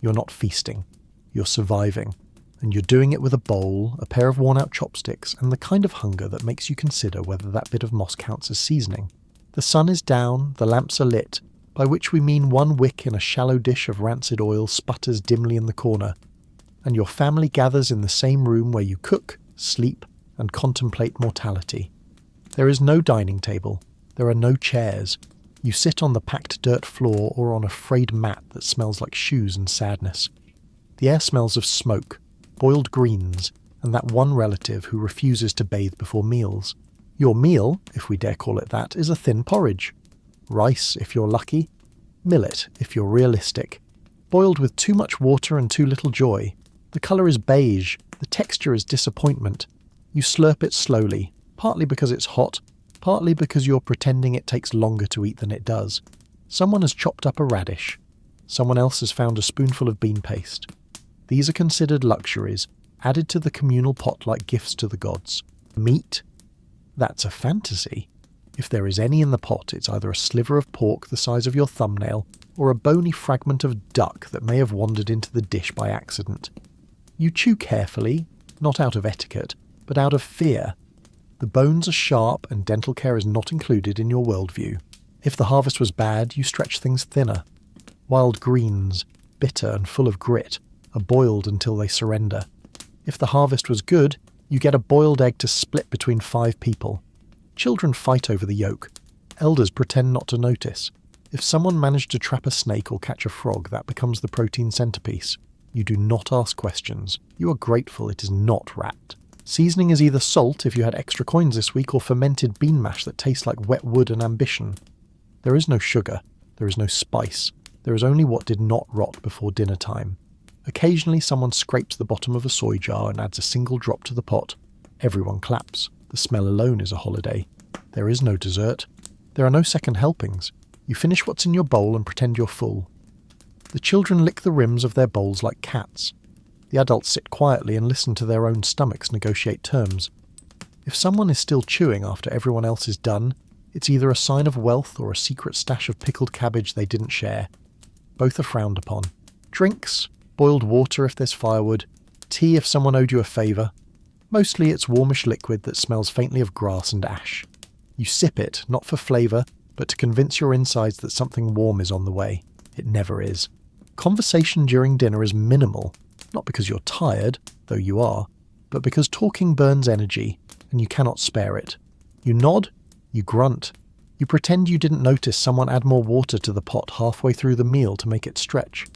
You're not feasting. You're surviving. And you're doing it with a bowl, a pair of worn-out chopsticks, and the kind of hunger that makes you consider whether that bit of moss counts as seasoning. The sun is down, the lamps are lit, by which we mean one wick in a shallow dish of rancid oil sputters dimly in the corner, and your family gathers in the same room where you cook, sleep, and contemplate mortality. There is no dining table. There are no chairs. You sit on the packed dirt floor or on a frayed mat that smells like shoes and sadness. The air smells of smoke, boiled greens, and that one relative who refuses to bathe before meals. Your meal, if we dare call it that, is a thin porridge. Rice, if you're lucky. Millet, if you're realistic. Boiled with too much water and too little joy. The colour is beige. The texture is disappointment. You slurp it slowly, partly because it's hot, partly because you're pretending it takes longer to eat than it does. Someone has chopped up a radish. Someone else has found a spoonful of bean paste. These are considered luxuries, added to the communal pot like gifts to the gods. Meat? That's a fantasy. If there is any in the pot, it's either a sliver of pork the size of your thumbnail or a bony fragment of duck that may have wandered into the dish by accident. You chew carefully, not out of etiquette, but out of fear. The bones are sharp and dental care is not included in your worldview. If the harvest was bad, you stretch things thinner. Wild greens, bitter and full of grit, are boiled until they surrender. If the harvest was good, you get a boiled egg to split between 5 people. Children fight over the yolk. Elders pretend not to notice. If someone managed to trap a snake or catch a frog, that becomes the protein centerpiece. You do not ask questions. You are grateful it is not wrapped. Seasoning is either salt if you had extra coins this week or fermented bean mash that tastes like wet wood and ambition. There is no sugar. There is no spice. There is only what did not rot before dinner time. Occasionally someone scrapes the bottom of a soy jar and adds a single drop to the pot. Everyone claps. The smell alone is a holiday. There is no dessert. There are no second helpings. You finish what's in your bowl and pretend you're full. The children lick the rims of their bowls like cats. The adults sit quietly and listen to their own stomachs negotiate terms. If someone is still chewing after everyone else is done, it's either a sign of wealth or a secret stash of pickled cabbage they didn't share. Both are frowned upon. Drinks, boiled water if there's firewood, tea if someone owed you a favour. Mostly it's warmish liquid that smells faintly of grass and ash. You sip it, not for flavour, but to convince your insides that something warm is on the way. It never is. Conversation during dinner is minimal, not because you're tired, though you are, but because talking burns energy, and you cannot spare it. You nod, you grunt, you pretend you didn't notice someone add more water to the pot halfway through the meal to make it stretch.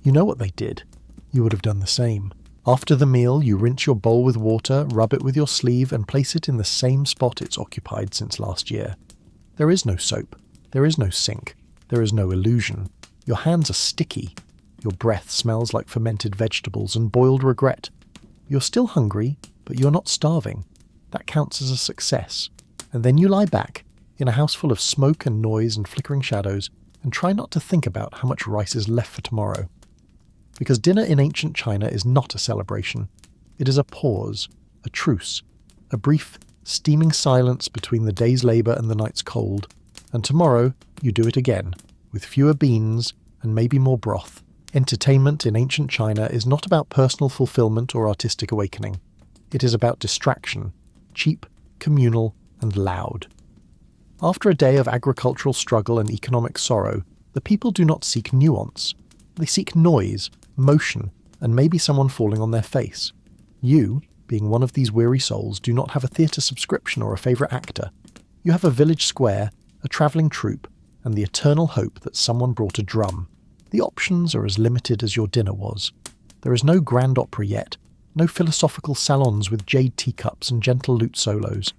You know what they did. You would have done the same. After the meal, you rinse your bowl with water, rub it with your sleeve, and place it in the same spot it's occupied since last year. There is no soap. There is no sink. There is no illusion. Your hands are sticky. Your breath smells like fermented vegetables and boiled regret. You're still hungry, but you're not starving. That counts as a success. And then you lie back, in a house full of smoke and noise and flickering shadows, and try not to think about how much rice is left for tomorrow. Because dinner in ancient China is not a celebration. It is a pause, a truce, a brief, steaming silence between the day's labour and the night's cold. And tomorrow, you do it again, with fewer beans and maybe more broth. Entertainment in ancient China is not about personal fulfillment or artistic awakening. It is about distraction, cheap, communal, and loud. After a day of agricultural struggle and economic sorrow, the people do not seek nuance. They seek noise, motion, and maybe someone falling on their face. You, being one of these weary souls, do not have a theatre subscription or a favourite actor. You have a village square, a travelling troupe, and the eternal hope that someone brought a drum. The options are as limited as your dinner was. There is no grand opera yet, no philosophical salons with jade teacups and gentle lute solos.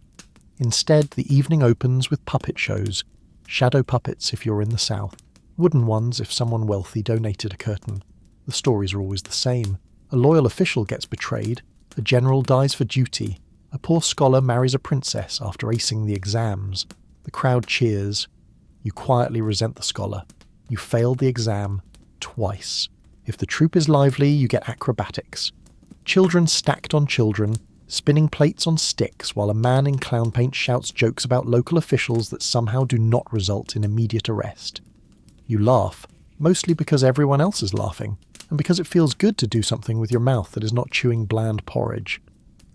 Instead, the evening opens with puppet shows, shadow puppets if you're in the south, wooden ones if someone wealthy donated a curtain. The stories are always the same. A loyal official gets betrayed, a general dies for duty, a poor scholar marries a princess after acing the exams. The crowd cheers. You quietly resent the scholar. You failed the exam twice. If the troupe is lively, you get acrobatics. Children stacked on children, spinning plates on sticks while a man in clown paint shouts jokes about local officials that somehow do not result in immediate arrest. You laugh, mostly because everyone else is laughing, and because it feels good to do something with your mouth that is not chewing bland porridge.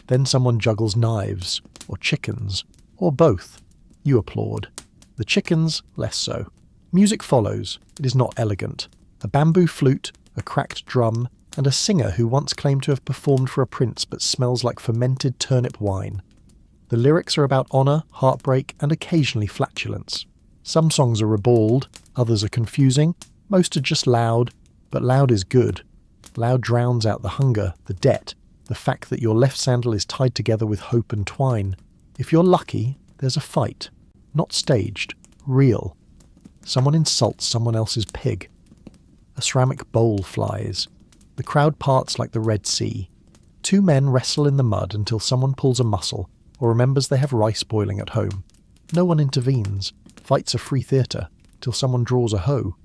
Then someone juggles knives, or chickens, or both. You applaud. The chickens, less so. Music follows. It is not elegant. A bamboo flute, a cracked drum, and a singer who once claimed to have performed for a prince but smells like fermented turnip wine. The lyrics are about honour, heartbreak, and occasionally flatulence. Some songs are ribald, others are confusing, most are just loud, but loud is good. Loud drowns out the hunger, the debt, the fact that your left sandal is tied together with hope and twine. If you're lucky, there's a fight. Not staged, real. Someone insults someone else's pig. A ceramic bowl flies. The crowd parts like the Red Sea. Two men wrestle in the mud until someone pulls a muscle or remembers they have rice boiling at home. No one intervenes. Fights are free theatre till someone draws a hoe.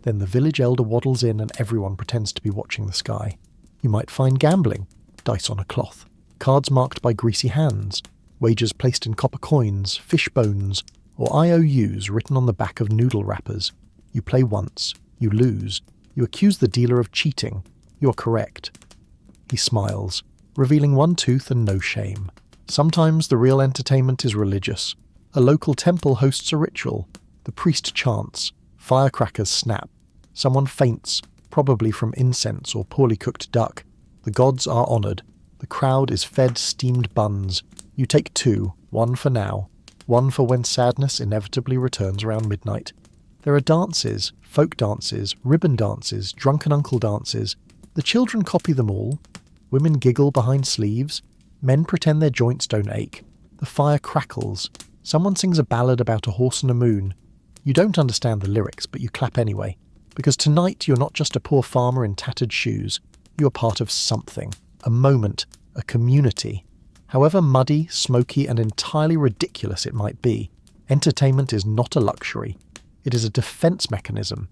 Then the village elder waddles in and everyone pretends to be watching the sky. You might find gambling, dice on a cloth, cards marked by greasy hands, wagers placed in copper coins, fish bones, or IOUs written on the back of noodle wrappers. You play once, you lose. You accuse the dealer of cheating. You're correct. He smiles, revealing one tooth and no shame. Sometimes the real entertainment is religious. A local temple hosts a ritual. The priest chants. Firecrackers snap. Someone faints, probably from incense or poorly cooked duck. The gods are honoured. The crowd is fed steamed buns. You take two, one for now, one for when sadness inevitably returns around midnight. There are dances, folk dances, ribbon dances, drunken uncle dances. The children copy them all. Women giggle behind sleeves. Men pretend their joints don't ache. The fire crackles. Someone sings a ballad about a horse and a moon. You don't understand the lyrics, but you clap anyway. Because tonight you're not just a poor farmer in tattered shoes. You're part of something. A moment. A community. However muddy, smoky, and entirely ridiculous it might be, entertainment is not a luxury. It is a defence mechanism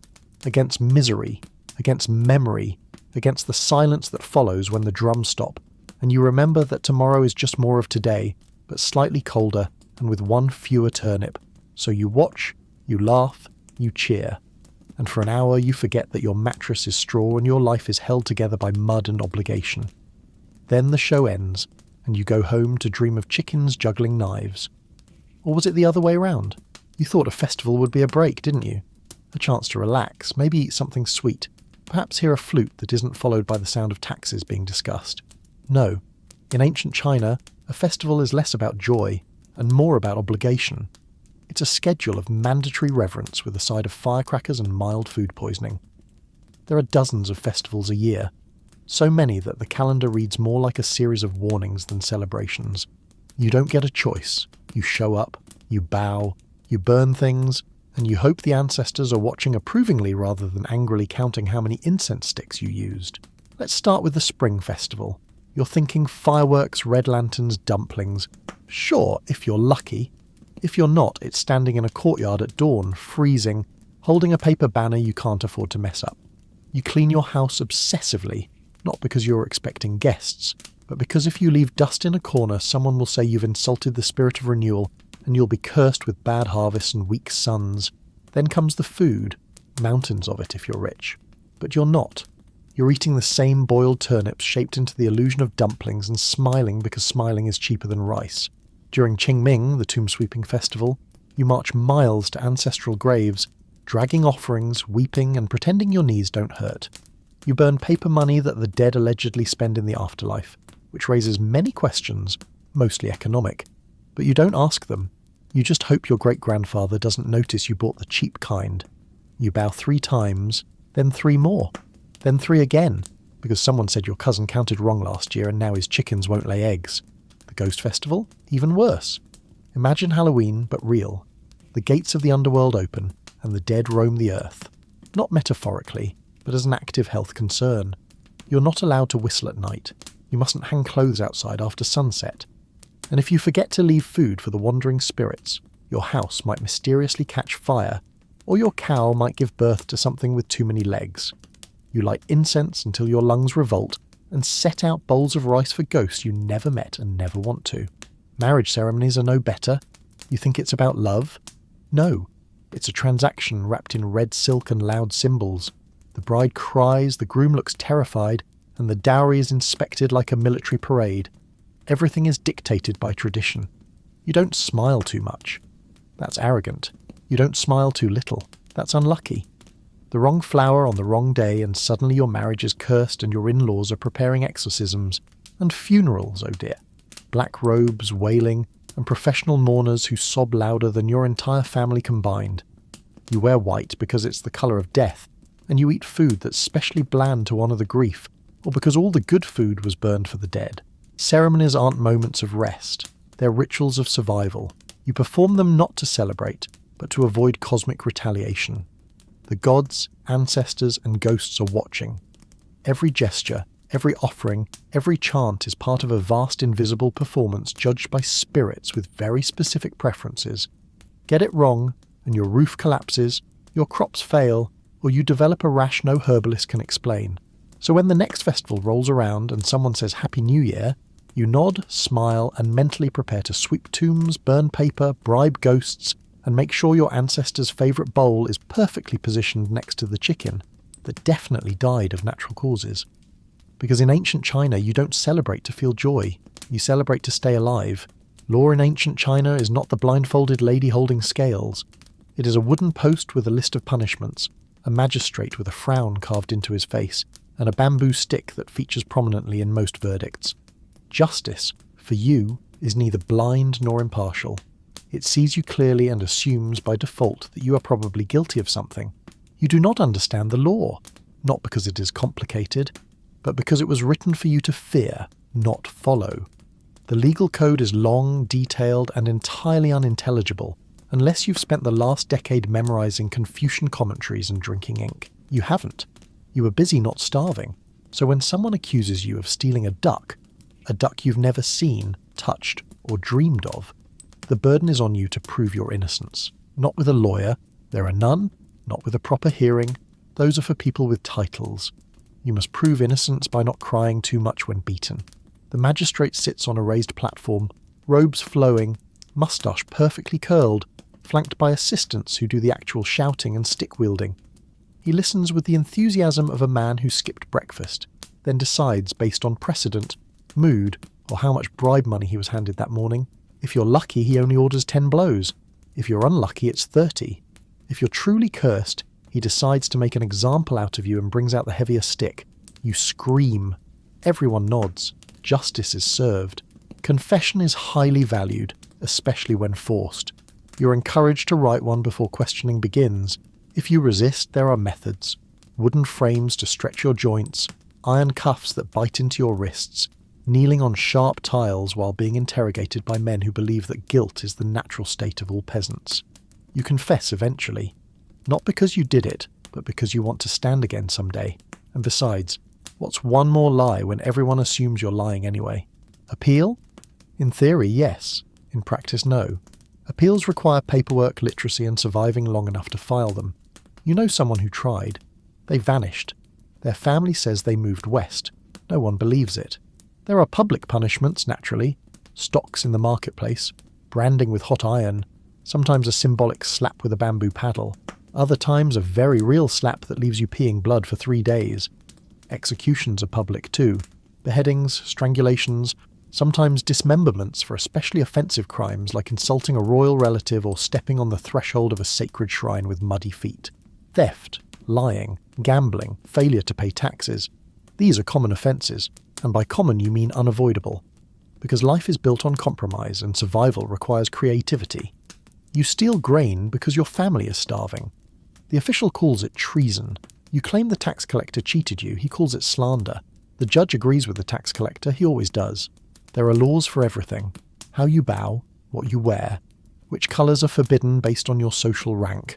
against misery, against memory, against the silence that follows when the drums stop, and you remember that tomorrow is just more of today, but slightly colder and with one fewer turnip. So you watch, you laugh, you cheer, and for an hour you forget that your mattress is straw and your life is held together by mud and obligation. Then the show ends, and you go home to dream of chickens juggling knives. Or was it the other way round? You thought a festival would be a break, didn't you? A chance to relax, maybe eat something sweet, perhaps hear a flute that isn't followed by the sound of taxes being discussed. No. In ancient China, A festival is less about joy and more about obligation. It's a schedule of mandatory reverence with a side of firecrackers and mild food poisoning. There are dozens of festivals a year, so many that the calendar reads more like a series of warnings than celebrations. You don't get a choice. You show up, you bow, you burn things, and you hope the ancestors are watching approvingly rather than angrily counting how many incense sticks you used. Let's start with the Spring Festival. You're thinking fireworks, red lanterns, dumplings. Sure, if you're lucky. If you're not, it's standing in a courtyard at dawn, freezing, holding a paper banner you can't afford to mess up. You clean your house obsessively, not because you're expecting guests, but because if you leave dust in a corner, someone will say you've insulted the spirit of renewal, and you'll be cursed with bad harvests and weak suns. Then comes the food, mountains of it if you're rich. But you're not. You're eating the same boiled turnips shaped into the illusion of dumplings and smiling because smiling is cheaper than rice. During Qingming, the tomb sweeping festival, you march miles to ancestral graves, dragging offerings, weeping and pretending your knees don't hurt. You burn paper money that the dead allegedly spend in the afterlife, which raises many questions, mostly economic. But you don't ask them. You just hope your great-grandfather doesn't notice you bought the cheap kind. You bow 3 times, then 3 more, then 3 again, because someone said your cousin counted wrong last year and now his chickens won't lay eggs. The Ghost Festival? Even worse. Imagine Halloween, but real. The gates of the underworld open, and the dead roam the earth. Not metaphorically, but as an active health concern. You're not allowed to whistle at night. You mustn't hang clothes outside after sunset. And if you forget to leave food for the wandering spirits, your house might mysteriously catch fire, or your cow might give birth to something with too many legs. You light incense until your lungs revolt, and set out bowls of rice for ghosts you never met and never want to. Marriage ceremonies are no better. You think it's about love? No. It's a transaction wrapped in red silk and loud cymbals. The bride cries, the groom looks terrified, and the dowry is inspected like a military parade. Everything is dictated by tradition. You don't smile too much. That's arrogant. You don't smile too little. That's unlucky. The wrong flower on the wrong day and suddenly your marriage is cursed and your in-laws are preparing exorcisms. And funerals, oh dear. Black robes, wailing, and professional mourners who sob louder than your entire family combined. You wear white because it's the colour of death, and you eat food that's specially bland to honour the grief, or because all the good food was burned for the dead. Ceremonies aren't moments of rest. They're rituals of survival. You perform them not to celebrate, but to avoid cosmic retaliation. The gods, ancestors, and ghosts are watching. Every gesture, every offering, every chant is part of a vast invisible performance judged by spirits with very specific preferences. Get it wrong, and your roof collapses, your crops fail, or you develop a rash no herbalist can explain. So when the next festival rolls around and someone says Happy New Year, you nod, smile, and mentally prepare to sweep tombs, burn paper, bribe ghosts, and make sure your ancestors' favourite bowl is perfectly positioned next to the chicken that definitely died of natural causes. Because in ancient China, you don't celebrate to feel joy. You celebrate to stay alive. Law in ancient China is not the blindfolded lady holding scales. It is a wooden post with a list of punishments, a magistrate with a frown carved into his face, and a bamboo stick that features prominently in most verdicts. Justice, for you, is neither blind nor impartial. It sees you clearly and assumes by default that you are probably guilty of something. You do not understand the law, not because it is complicated, but because it was written for you to fear, not follow. The legal code is long, detailed, and entirely unintelligible, unless you've spent the last decade memorizing Confucian commentaries and drinking ink. You haven't. You were busy not starving. So when someone accuses you of stealing a duck you've never seen, touched, or dreamed of, the burden is on you to prove your innocence. Not with a lawyer. There are none. Not with a proper hearing. Those are for people with titles. You must prove innocence by not crying too much when beaten. The magistrate sits on a raised platform, robes flowing, moustache perfectly curled, flanked by assistants who do the actual shouting and stick-wielding. He listens with the enthusiasm of a man who skipped breakfast, then decides based on precedent, mood, or how much bribe money he was handed that morning. If you're lucky, he only orders 10 blows. If you're unlucky, it's 30. If you're truly cursed, he decides to make an example out of you and brings out the heavier stick. You scream. Everyone nods. Justice is served. Confession is highly valued, especially when forced. You're encouraged to write one before questioning begins. If you resist, there are methods. Wooden frames to stretch your joints, iron cuffs that bite into your wrists, kneeling on sharp tiles while being interrogated by men who believe that guilt is the natural state of all peasants. You confess eventually. Not because you did it, but because you want to stand again someday. And besides, what's one more lie when everyone assumes you're lying anyway? Appeal? In theory, yes. In practice, no. Appeals require paperwork, literacy, and surviving long enough to file them. You know someone who tried. They vanished. Their family says they moved west. No one believes it. There are public punishments, naturally. Stocks in the marketplace, branding with hot iron, sometimes a symbolic slap with a bamboo paddle, other times a very real slap that leaves you peeing blood for 3 days. Executions are public too. Beheadings, strangulations, sometimes dismemberments for especially offensive crimes like insulting a royal relative or stepping on the threshold of a sacred shrine with muddy feet. Theft, lying, gambling, failure to pay taxes. These are common offences, and by common you mean unavoidable. Because life is built on compromise and survival requires creativity. You steal grain because your family is starving. The official calls it treason. You claim the tax collector cheated you, he calls it slander. The judge agrees with the tax collector, he always does. There are laws for everything. How you bow, what you wear, which colours are forbidden based on your social rank.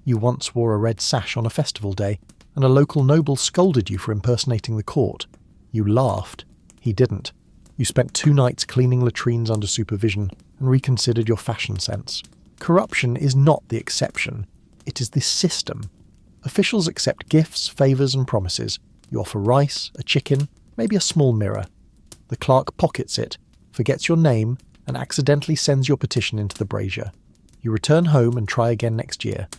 You once wore a red sash on a festival day, and a local noble scolded you for impersonating the court. You laughed. He didn't. You spent 2 nights cleaning latrines under supervision and reconsidered your fashion sense. Corruption is not the exception. It is the system. Officials accept gifts, favours and promises. You offer rice, a chicken, maybe a small mirror. The clerk pockets it, forgets your name, and accidentally sends your petition into the brazier. You return home and try again next year.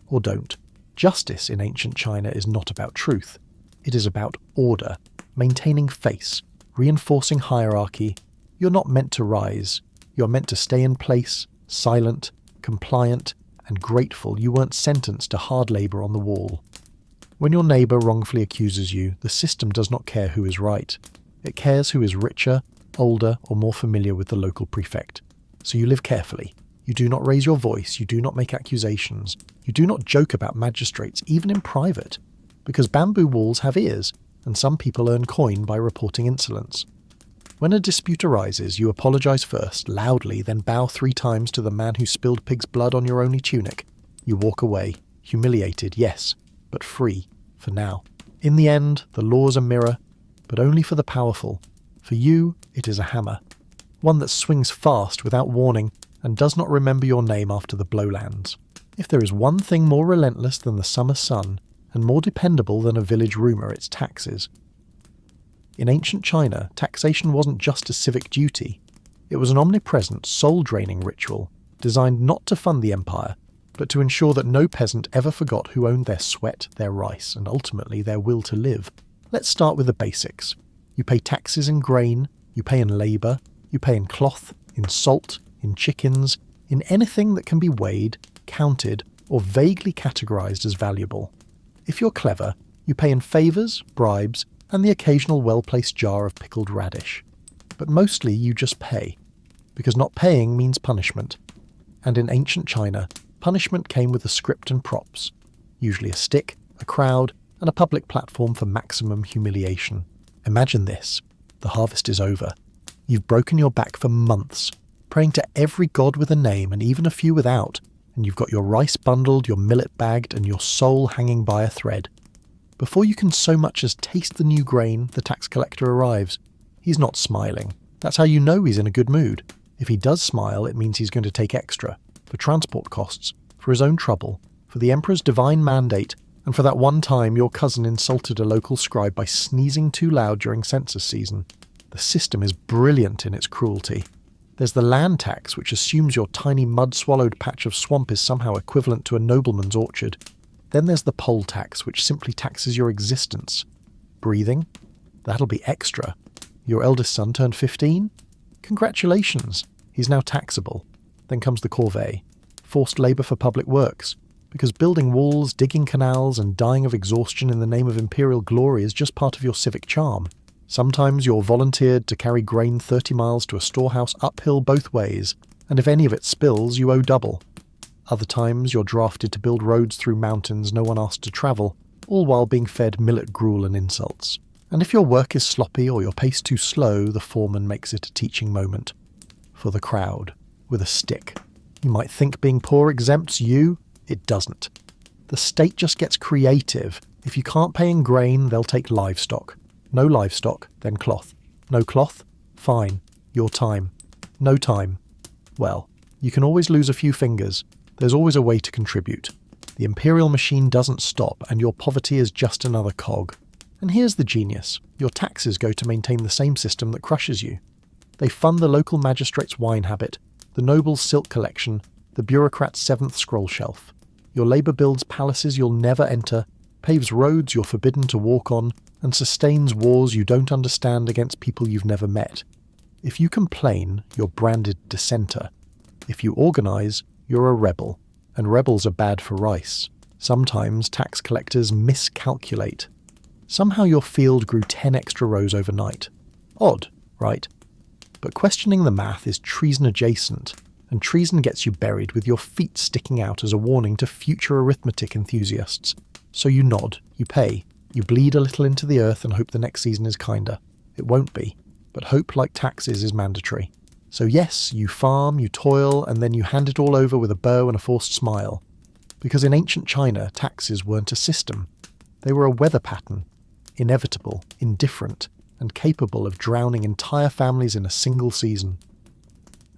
Or don't. Justice in ancient China is not about truth. It is about order, maintaining face, reinforcing hierarchy. You're not meant to rise. You're meant to stay in place, silent, compliant, and grateful you weren't sentenced to hard labour on the wall. When your neighbour wrongfully accuses you, the system does not care who is right. It cares who is richer, older, or more familiar with the local prefect. So you live carefully. You do not raise your voice, you do not make accusations, you do not joke about magistrates, even in private, because bamboo walls have ears, and some people earn coin by reporting insolence. When a dispute arises, you apologise first, loudly, then bow 3 times to the man who spilled pig's blood on your only tunic. You walk away, humiliated, yes, but free, for now. In the end, the law is a mirror, but only for the powerful. For you, it is a hammer, one that swings fast without warning, and does not remember your name after the blow lands. If there is one thing more relentless than the summer sun, and more dependable than a village rumour, it's taxes. In ancient China, taxation wasn't just a civic duty. It was an omnipresent, soul-draining ritual, designed not to fund the empire, but to ensure that no peasant ever forgot who owned their sweat, their rice, and ultimately their will to live. Let's start with the basics. You pay taxes in grain, you pay in labour, you pay in cloth, in salt, in chickens, in anything that can be weighed, counted, or vaguely categorised as valuable. If you're clever, you pay in favours, bribes, and the occasional well-placed jar of pickled radish. But mostly you just pay, because not paying means punishment. And in ancient China, punishment came with a script and props, usually a stick, a crowd, and a public platform for maximum humiliation. Imagine this. The harvest is over. You've broken your back for months, praying to every god with a name and even a few without, and you've got your rice bundled, your millet bagged, and your soul hanging by a thread. Before you can so much as taste the new grain, the tax collector arrives. He's not smiling. That's how you know he's in a good mood. If he does smile, it means he's going to take extra, for transport costs, for his own trouble, for the emperor's divine mandate, and for that one time your cousin insulted a local scribe by sneezing too loud during census season. The system is brilliant in its cruelty. There's the land tax, which assumes your tiny mud-swallowed patch of swamp is somehow equivalent to a nobleman's orchard. Then there's the poll tax, which simply taxes your existence. Breathing? That'll be extra. Your eldest son turned 15? Congratulations, he's now taxable. Then comes the corvée, forced labour for public works, because building walls, digging canals, and dying of exhaustion in the name of imperial glory is just part of your civic charm. Sometimes you're volunteered to carry grain 30 miles to a storehouse uphill both ways, and if any of it spills, you owe double. Other times you're drafted to build roads through mountains no one asked to travel, all while being fed millet gruel and insults. And if your work is sloppy or your pace too slow, the foreman makes it a teaching moment. For the crowd, with a stick. You might think being poor exempts you. It doesn't. The state just gets creative. If you can't pay in grain, they'll take livestock. No livestock, then cloth. No cloth? Fine. Your time. No time. Well, you can always lose a few fingers. There's always a way to contribute. The imperial machine doesn't stop, and your poverty is just another cog. And here's the genius. Your taxes go to maintain the same system that crushes you. They fund the local magistrate's wine habit, the noble's silk collection, the bureaucrat's seventh scroll shelf. Your labour builds palaces you'll never enter, paves roads you're forbidden to walk on, and sustains wars you don't understand against people you've never met. If you complain, you're branded dissenter. If you organise, you're a rebel, and rebels are bad for rice. Sometimes tax collectors miscalculate. Somehow your field grew 10 extra rows overnight. Odd, right? But questioning the math is treason adjacent, and treason gets you buried with your feet sticking out as a warning to future arithmetic enthusiasts. So you nod, you pay, you bleed a little into the earth and hope the next season is kinder. It won't be, but hope, like taxes, is mandatory. So yes, you farm, you toil, and then you hand it all over with a bow and a forced smile. Because in ancient China, taxes weren't a system. They were a weather pattern, inevitable, indifferent, and capable of drowning entire families in a single season.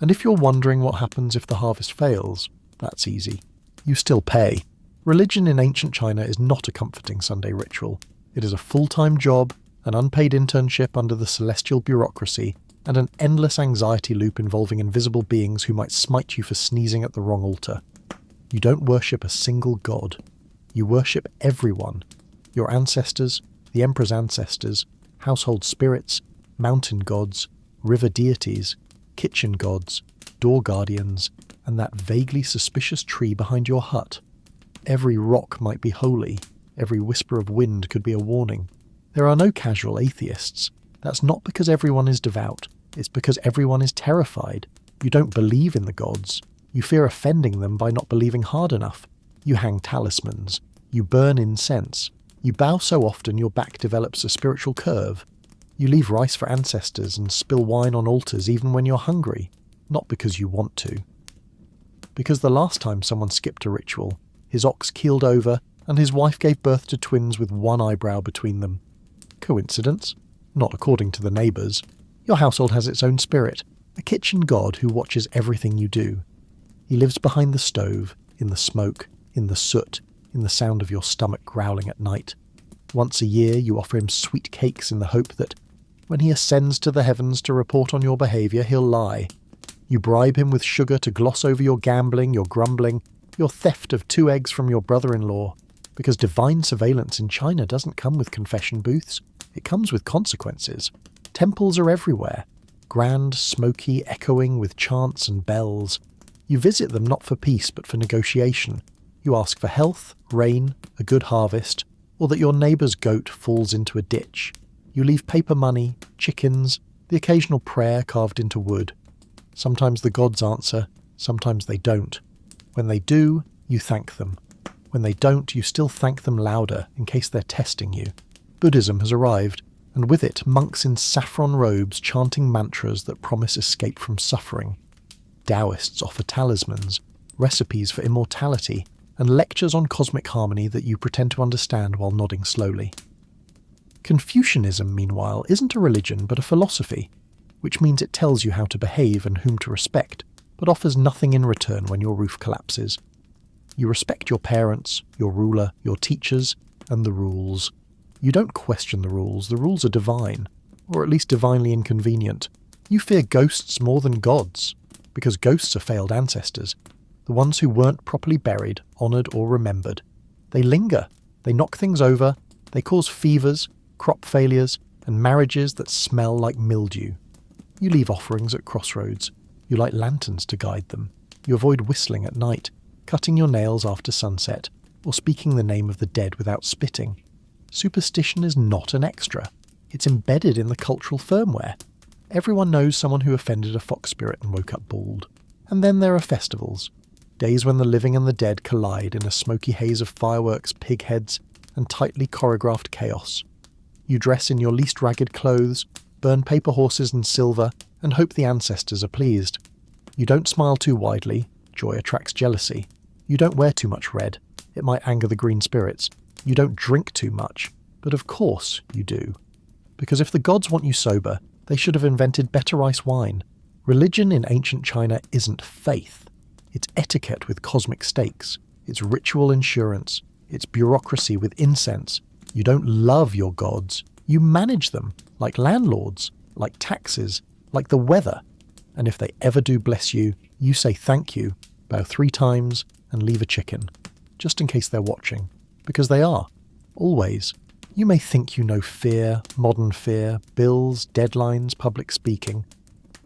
And if you're wondering what happens if the harvest fails, that's easy. You still pay. Religion in ancient China is not a comforting Sunday ritual. It is a full-time job, an unpaid internship under the celestial bureaucracy, and an endless anxiety loop involving invisible beings who might smite you for sneezing at the wrong altar. You don't worship a single god. You worship everyone. Your ancestors, the emperor's ancestors, household spirits, mountain gods, river deities, kitchen gods, door guardians, and that vaguely suspicious tree behind your hut. Every rock might be holy. Every whisper of wind could be a warning. There are no casual atheists. That's not because everyone is devout. It's because everyone is terrified. You don't believe in the gods. You fear offending them by not believing hard enough. You hang talismans. You burn incense. You bow so often your back develops a spiritual curve. You leave rice for ancestors and spill wine on altars even when you're hungry. Not because you want to. Because the last time someone skipped a ritual, his ox keeled over and his wife gave birth to twins with one eyebrow between them. Coincidence? Not according to the neighbours. Your household has its own spirit, a kitchen god who watches everything you do. He lives behind the stove, in the smoke, in the soot, in the sound of your stomach growling at night. Once a year you offer him sweet cakes in the hope that, when he ascends to the heavens to report on your behaviour, he'll lie. You bribe him with sugar to gloss over your gambling, your grumbling, your theft of 2 eggs from your brother-in-law, because divine surveillance in China doesn't come with confession booths. It comes with consequences. Temples are everywhere, grand, smoky, echoing with chants and bells. You visit them not for peace but for negotiation. You ask for health, rain, a good harvest, or that your neighbour's goat falls into a ditch. You leave paper money, chickens, the occasional prayer carved into wood. Sometimes the gods answer, sometimes they don't. When they do, you thank them. When they don't, you still thank them louder in case they're testing you. Buddhism has arrived, and with it monks in saffron robes chanting mantras that promise escape from suffering. Taoists offer talismans, recipes for immortality, and lectures on cosmic harmony that you pretend to understand while nodding slowly. Confucianism, meanwhile, isn't a religion but a philosophy, which means it tells you how to behave and whom to respect, but offers nothing in return when your roof collapses. You respect your parents, your ruler, your teachers, and the rules. You don't question the rules are divine, or at least divinely inconvenient. You fear ghosts more than gods, because ghosts are failed ancestors, the ones who weren't properly buried, honoured or remembered. They linger, they knock things over, they cause fevers, crop failures, and marriages that smell like mildew. You leave offerings at crossroads. You light lanterns to guide them. You avoid whistling at night, cutting your nails after sunset, or speaking the name of the dead without spitting. Superstition is not an extra. It's embedded in the cultural firmware. Everyone knows someone who offended a fox spirit and woke up bald. And then there are festivals. Days when the living and the dead collide in a smoky haze of fireworks, pig heads, and tightly choreographed chaos. You dress in your least ragged clothes, burn paper horses and silver, and hope the ancestors are pleased. You don't smile too widely, joy attracts jealousy. You don't wear too much red, it might anger the green spirits. You don't drink too much, but of course you do. Because if the gods want you sober, they should have invented better ice wine. Religion in ancient China isn't faith. It's etiquette with cosmic stakes. It's ritual insurance. It's bureaucracy with incense. You don't love your gods. You manage them, like landlords, like taxes, like the weather. And if they ever do bless you, you say thank you, bow 3 times, and leave a chicken. Just in case they're watching. Because they are. Always. You may think you know fear, modern fear, bills, deadlines, public speaking.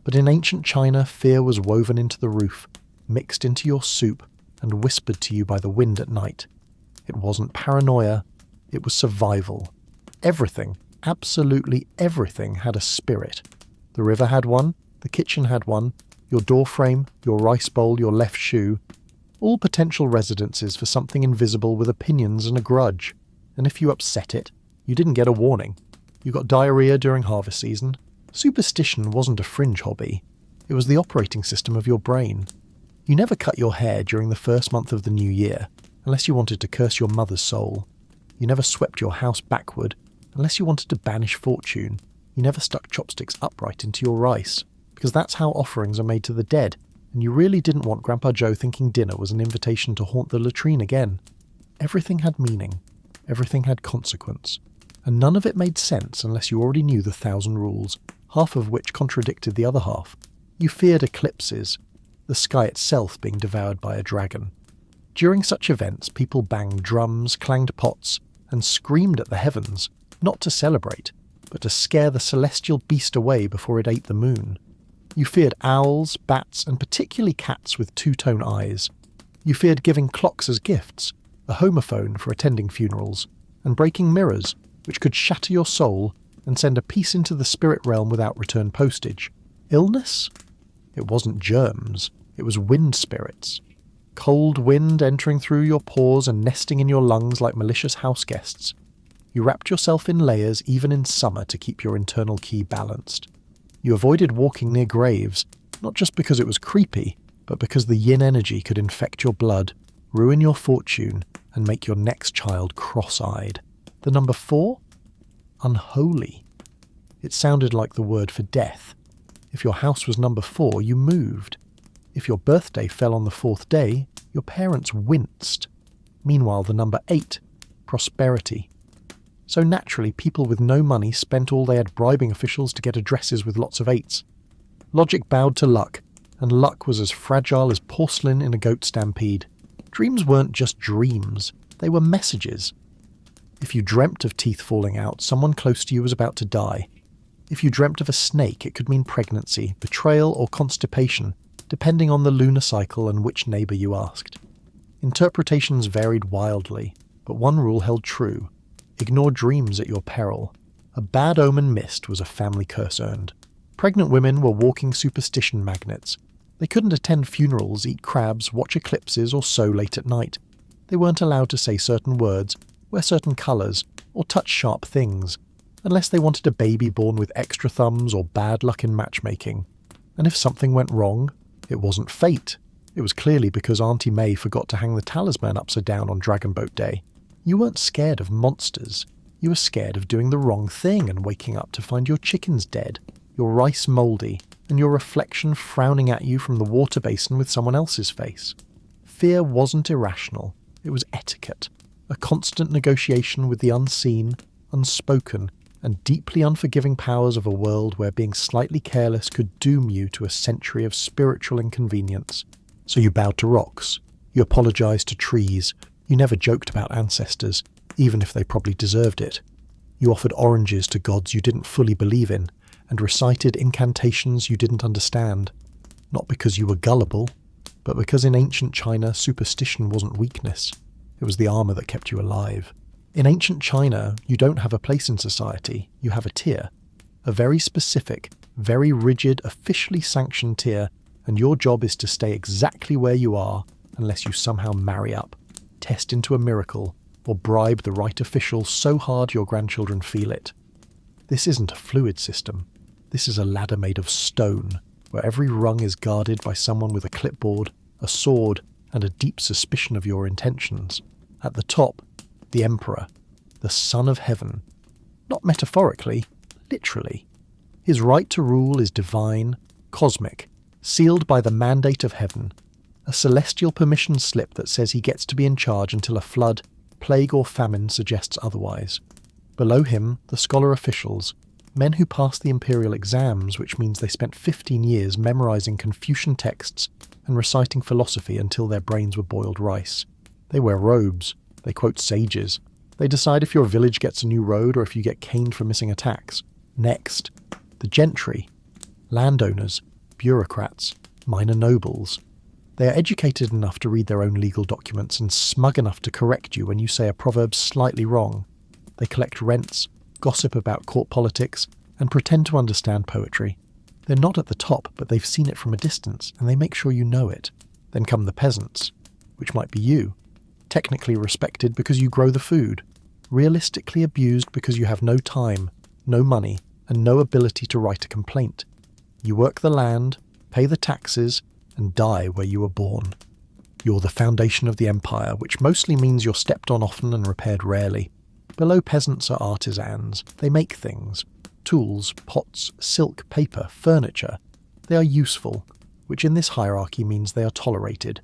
But in ancient China, fear was woven into the roof, mixed into your soup, and whispered to you by the wind at night. It wasn't paranoia, it was survival. Everything, absolutely everything, had a spirit. The river had one, the kitchen had one, your doorframe, your rice bowl, your left shoe, all potential residences for something invisible with opinions and a grudge. And if you upset it, you didn't get a warning. You got diarrhea during harvest season. Superstition wasn't a fringe hobby. It was the operating system of your brain. You never cut your hair during the first month of the new year, unless you wanted to curse your mother's soul. You never swept your house backward, unless you wanted to banish fortune. You never stuck chopsticks upright into your rice, because that's how offerings are made to the dead, and you really didn't want Grandpa Joe thinking dinner was an invitation to haunt the latrine again. Everything had meaning. Everything had consequence. And none of it made sense unless you already knew the 1,000 rules, half of which contradicted the other half. You feared eclipses, the sky itself being devoured by a dragon. During such events, people banged drums, clanged pots, and screamed at the heavens, not to celebrate, but to scare the celestial beast away before it ate the moon. You feared owls, bats, and particularly cats with two-tone eyes. You feared giving clocks as gifts, a homophone for attending funerals, and breaking mirrors, which could shatter your soul and send a piece into the spirit realm without return postage. Illness? It wasn't germs, it was wind spirits. Cold wind entering through your pores and nesting in your lungs like malicious house guests. You wrapped yourself in layers even in summer to keep your internal ki balanced. You avoided walking near graves, not just because it was creepy, but because the yin energy could infect your blood, ruin your fortune, and make your next child cross-eyed. The number 4? Unholy. It sounded like the word for death. If your house was number 4, you moved. If your birthday fell on the 4th day, your parents winced. Meanwhile, the number 8, prosperity. So naturally, people with no money spent all they had bribing officials to get addresses with lots of 8s. Logic bowed to luck, and luck was as fragile as porcelain in a goat stampede. Dreams weren't just dreams, they were messages. If you dreamt of teeth falling out, someone close to you was about to die. If you dreamt of a snake, it could mean pregnancy, betrayal, or constipation, depending on the lunar cycle and which neighbour you asked. Interpretations varied wildly, but one rule held true. Ignore dreams at your peril. A bad omen missed was a family curse earned. Pregnant women were walking superstition magnets. They couldn't attend funerals, eat crabs, watch eclipses, or sew late at night. They weren't allowed to say certain words, wear certain colours, or touch sharp things, unless they wanted a baby born with extra thumbs or bad luck in matchmaking. And if something went wrong, it wasn't fate. It was clearly because Auntie May forgot to hang the talisman upside down on Dragon Boat Day. You weren't scared of monsters. You were scared of doing the wrong thing and waking up to find your chickens dead, your rice mouldy, and your reflection frowning at you from the water basin with someone else's face. Fear wasn't irrational. It was etiquette. A constant negotiation with the unseen, unspoken, and deeply unforgiving powers of a world where being slightly careless could doom you to a century of spiritual inconvenience. So you bowed to rocks. You apologized to trees. You never joked about ancestors, even if they probably deserved it. You offered oranges to gods you didn't fully believe in, and recited incantations you didn't understand. Not because you were gullible, but because in ancient China superstition wasn't weakness. It was the armour that kept you alive. In ancient China, you don't have a place in society, you have a tier. A very specific, very rigid, officially sanctioned tier, and your job is to stay exactly where you are unless you somehow marry up, test into a miracle, or bribe the right official so hard your grandchildren feel it. This isn't a fluid system. This is a ladder made of stone, where every rung is guarded by someone with a clipboard, a sword, and a deep suspicion of your intentions. At the top, the Emperor, the Son of Heaven. Not metaphorically, literally. His right to rule is divine, cosmic, sealed by the mandate of heaven, a celestial permission slip that says he gets to be in charge until a flood, plague or famine suggests otherwise. Below him, the scholar officials, men who pass the imperial exams, which means they spent 15 years memorizing Confucian texts and reciting philosophy until their brains were boiled rice. They wear robes, they quote sages, they decide if your village gets a new road or if you get caned for missing a tax. Next, the gentry, landowners, bureaucrats, minor nobles. They are educated enough to read their own legal documents and smug enough to correct you when you say a proverb's slightly wrong. They collect rents, gossip about court politics, and pretend to understand poetry. They're not at the top, but they've seen it from a distance, and they make sure you know it. Then come the peasants, which might be you. Technically respected because you grow the food. Realistically abused because you have no time, no money, and no ability to write a complaint. You work the land, pay the taxes, and die where you were born. You're the foundation of the empire, which mostly means you're stepped on often and repaired rarely. Below peasants are artisans. They make things. Tools, pots, silk, paper, furniture. They are useful, which in this hierarchy means they are tolerated.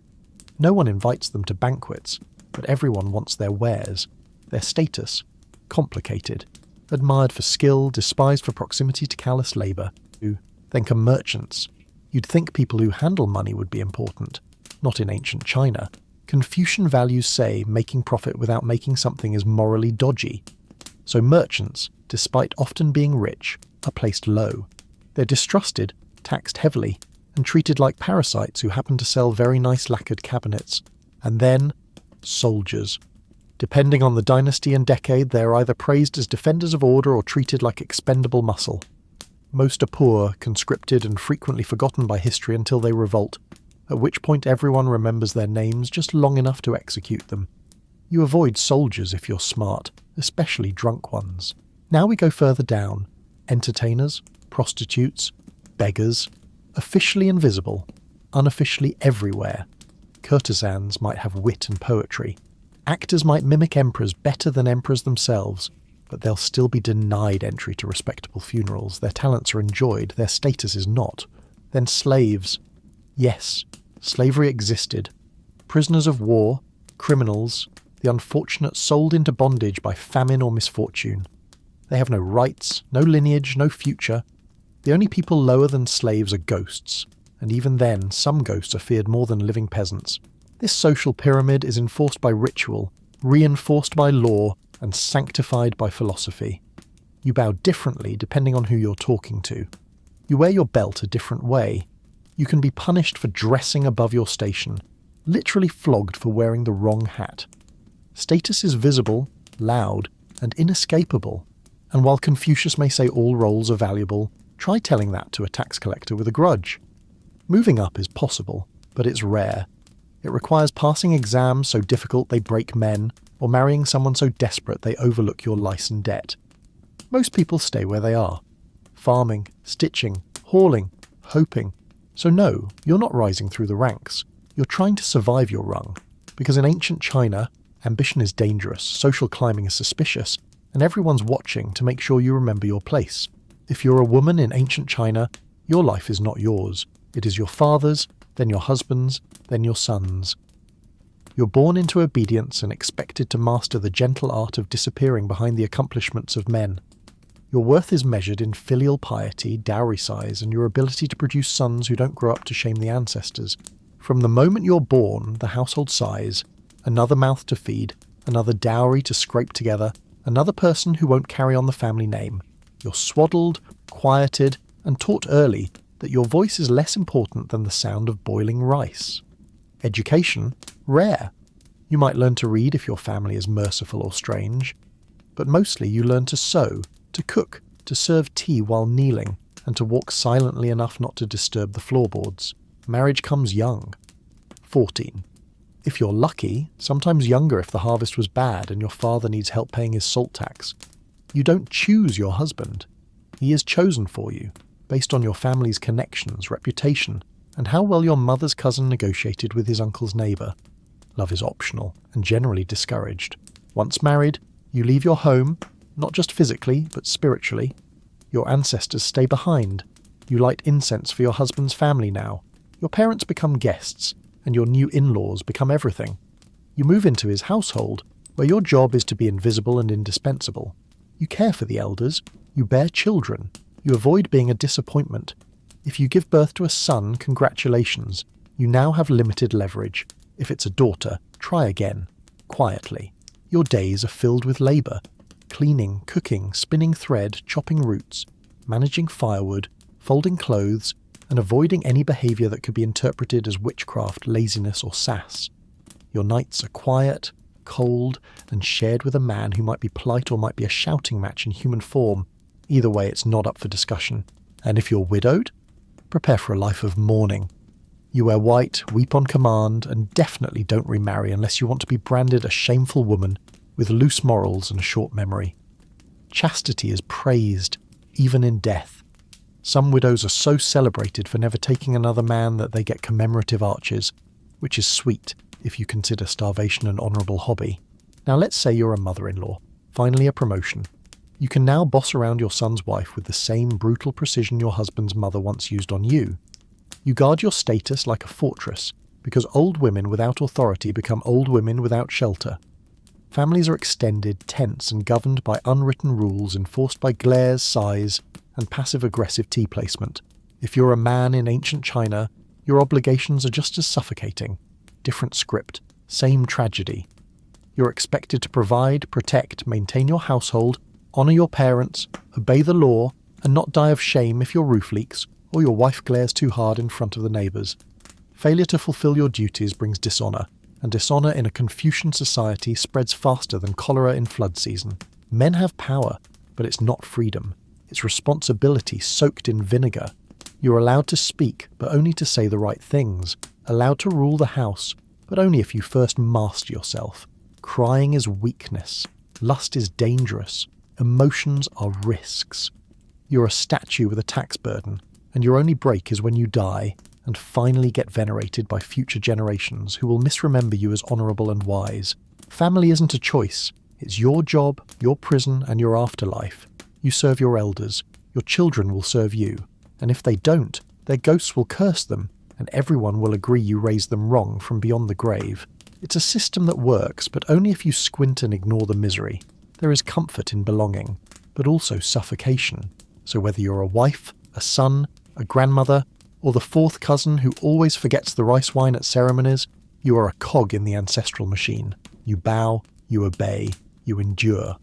No one invites them to banquets, but everyone wants their wares. Their status, complicated. Admired for skill, despised for proximity to callous labour. Then come merchants. You'd think people who handle money would be important. Not in ancient China. Confucian values say making profit without making something is morally dodgy. So merchants, despite often being rich, are placed low. They're distrusted, taxed heavily, and treated like parasites who happen to sell very nice lacquered cabinets. And then, soldiers. Depending on the dynasty and decade, they are either praised as defenders of order or treated like expendable muscle. Most are poor, conscripted, and frequently forgotten by history until they revolt, at which point everyone remembers their names just long enough to execute them. You avoid soldiers if you're smart, especially drunk ones. Now we go further down. Entertainers, prostitutes, beggars, officially invisible, unofficially everywhere. Courtesans might have wit and poetry. Actors might mimic emperors better than emperors themselves, but they'll still be denied entry to respectable funerals. Their talents are enjoyed, their status is not. Then slaves. Yes, slavery existed. Prisoners of war, criminals, the unfortunate sold into bondage by famine or misfortune. They have no rights, no lineage, no future. The only people lower than slaves are ghosts, and even then some ghosts are feared more than living peasants. This social pyramid is enforced by ritual, reinforced by law, and sanctified by philosophy. You bow differently depending on who you're talking to. You wear your belt a different way. You can be punished for dressing above your station, literally flogged for wearing the wrong hat. Status is visible, loud, and inescapable. And while Confucius may say all roles are valuable, try telling that to a tax collector with a grudge. Moving up is possible, but it's rare. It requires passing exams so difficult they break men, or marrying someone so desperate they overlook your lice and debt. Most people stay where they are. Farming, stitching, hauling, hoping. So no, you're not rising through the ranks. You're trying to survive your rung. Because in ancient China, ambition is dangerous, social climbing is suspicious, and everyone's watching to make sure you remember your place. If you're a woman in ancient China, your life is not yours. It is your father's, then your husband's, then your son's. You're born into obedience and expected to master the gentle art of disappearing behind the accomplishments of men. Your worth is measured in filial piety, dowry size, and your ability to produce sons who don't grow up to shame the ancestors. From the moment you're born, the household size, another mouth to feed, another dowry to scrape together, another person who won't carry on the family name. You're swaddled, quieted, and taught early that your voice is less important than the sound of boiling rice. Education? Rare. You might learn to read if your family is merciful or strange. But mostly you learn to sew, to cook, to serve tea while kneeling, and to walk silently enough not to disturb the floorboards. Marriage comes young. 14. If you're lucky, sometimes younger if the harvest was bad and your father needs help paying his salt tax. You don't choose your husband. He is chosen for you, based on your family's connections, reputation, and how well your mother's cousin negotiated with his uncle's neighbour. Love is optional and generally discouraged. Once married, you leave your home, not just physically, but spiritually. Your ancestors stay behind. You light incense for your husband's family now. Your parents become guests, and your new in-laws become everything. You move into his household, where your job is to be invisible and indispensable. You care for the elders. You bear children. You avoid being a disappointment. If you give birth to a son, congratulations. You now have limited leverage. If it's a daughter, try again. Quietly. Your days are filled with labour. Cleaning, cooking, spinning thread, chopping roots, managing firewood, folding clothes, and avoiding any behaviour that could be interpreted as witchcraft, laziness, or sass. Your nights are quiet, cold, and shared with a man who might be polite or might be a shouting match in human form. Either way, it's not up for discussion. And if you're widowed, prepare for a life of mourning. You wear white, weep on command, and definitely don't remarry unless you want to be branded a shameful woman with loose morals and a short memory. Chastity is praised, even in death. Some widows are so celebrated for never taking another man that they get commemorative arches, which is sweet if you consider starvation an honourable hobby. Now let's say you're a mother-in-law, finally a promotion. You can now boss around your son's wife with the same brutal precision your husband's mother once used on you. You guard your status like a fortress, because old women without authority become old women without shelter. Families are extended, tense, and governed by unwritten rules enforced by glares, sighs, and passive-aggressive tea placement. If you're a man in ancient China, your obligations are just as suffocating. Different script, same tragedy. You're expected to provide, protect, maintain your household, honour your parents, obey the law, and not die of shame if your roof leaks or your wife glares too hard in front of the neighbours. Failure to fulfil your duties brings dishonour, and dishonour in a Confucian society spreads faster than cholera in flood season. Men have power, but it's not freedom. It's responsibility soaked in vinegar. You're allowed to speak, but only to say the right things. Allowed to rule the house, but only if you first master yourself. Crying is weakness. Lust is dangerous. Emotions are risks. You're a statue with a tax burden, and your only break is when you die and finally get venerated by future generations who will misremember you as honourable and wise. Family isn't a choice. It's your job, your prison, and your afterlife. You serve your elders. Your children will serve you. And if they don't, their ghosts will curse them, and everyone will agree you raised them wrong from beyond the grave. It's a system that works, but only if you squint and ignore the misery. There is comfort in belonging, but also suffocation. So whether you're a wife, a son, a grandmother, or the fourth cousin who always forgets the rice wine at ceremonies, you are a cog in the ancestral machine. You bow, you obey, you endure.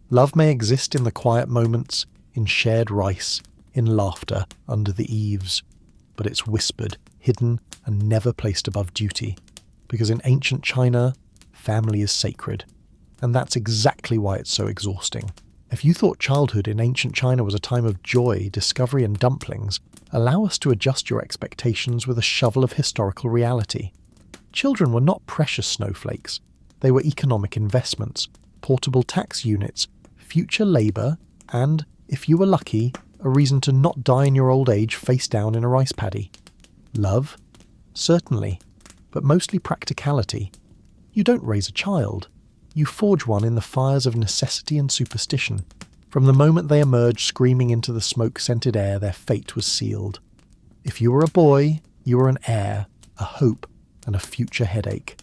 Love may exist in the quiet moments, in shared rice, in laughter under the eaves, but it's whispered, hidden, and never placed above duty. Because in ancient China, family is sacred. And that's exactly why it's so exhausting. If you thought childhood in ancient China was a time of joy, discovery, and dumplings, allow us to adjust your expectations with a shovel of historical reality. Children were not precious snowflakes. They were economic investments, portable tax units, future labour, and, if you were lucky, a reason to not die in your old age face down in a rice paddy. Love? Certainly, but mostly practicality. You don't raise a child. You forge one in the fires of necessity and superstition. From the moment they emerged screaming into the smoke-scented air, their fate was sealed. If you were a boy, you were an heir, a hope, and a future headache.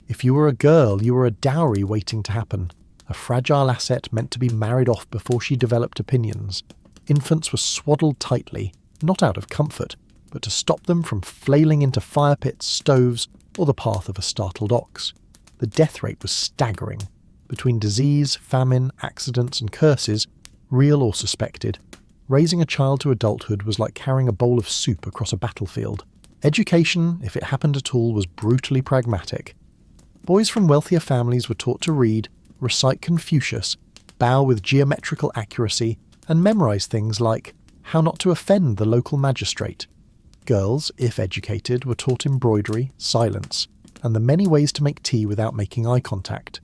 If you were a girl, you were a dowry waiting to happen, a fragile asset meant to be married off before she developed opinions. Infants were swaddled tightly, not out of comfort, but to stop them from flailing into fire pits, stoves, or the path of a startled ox. The death rate was staggering. Between disease, famine, accidents, and curses, real or suspected, raising a child to adulthood was like carrying a bowl of soup across a battlefield. Education, if it happened at all, was brutally pragmatic. Boys from wealthier families were taught to read, recite Confucius, bow with geometrical accuracy, and memorise things like how not to offend the local magistrate. Girls, if educated, were taught embroidery, silence, and the many ways to make tea without making eye contact.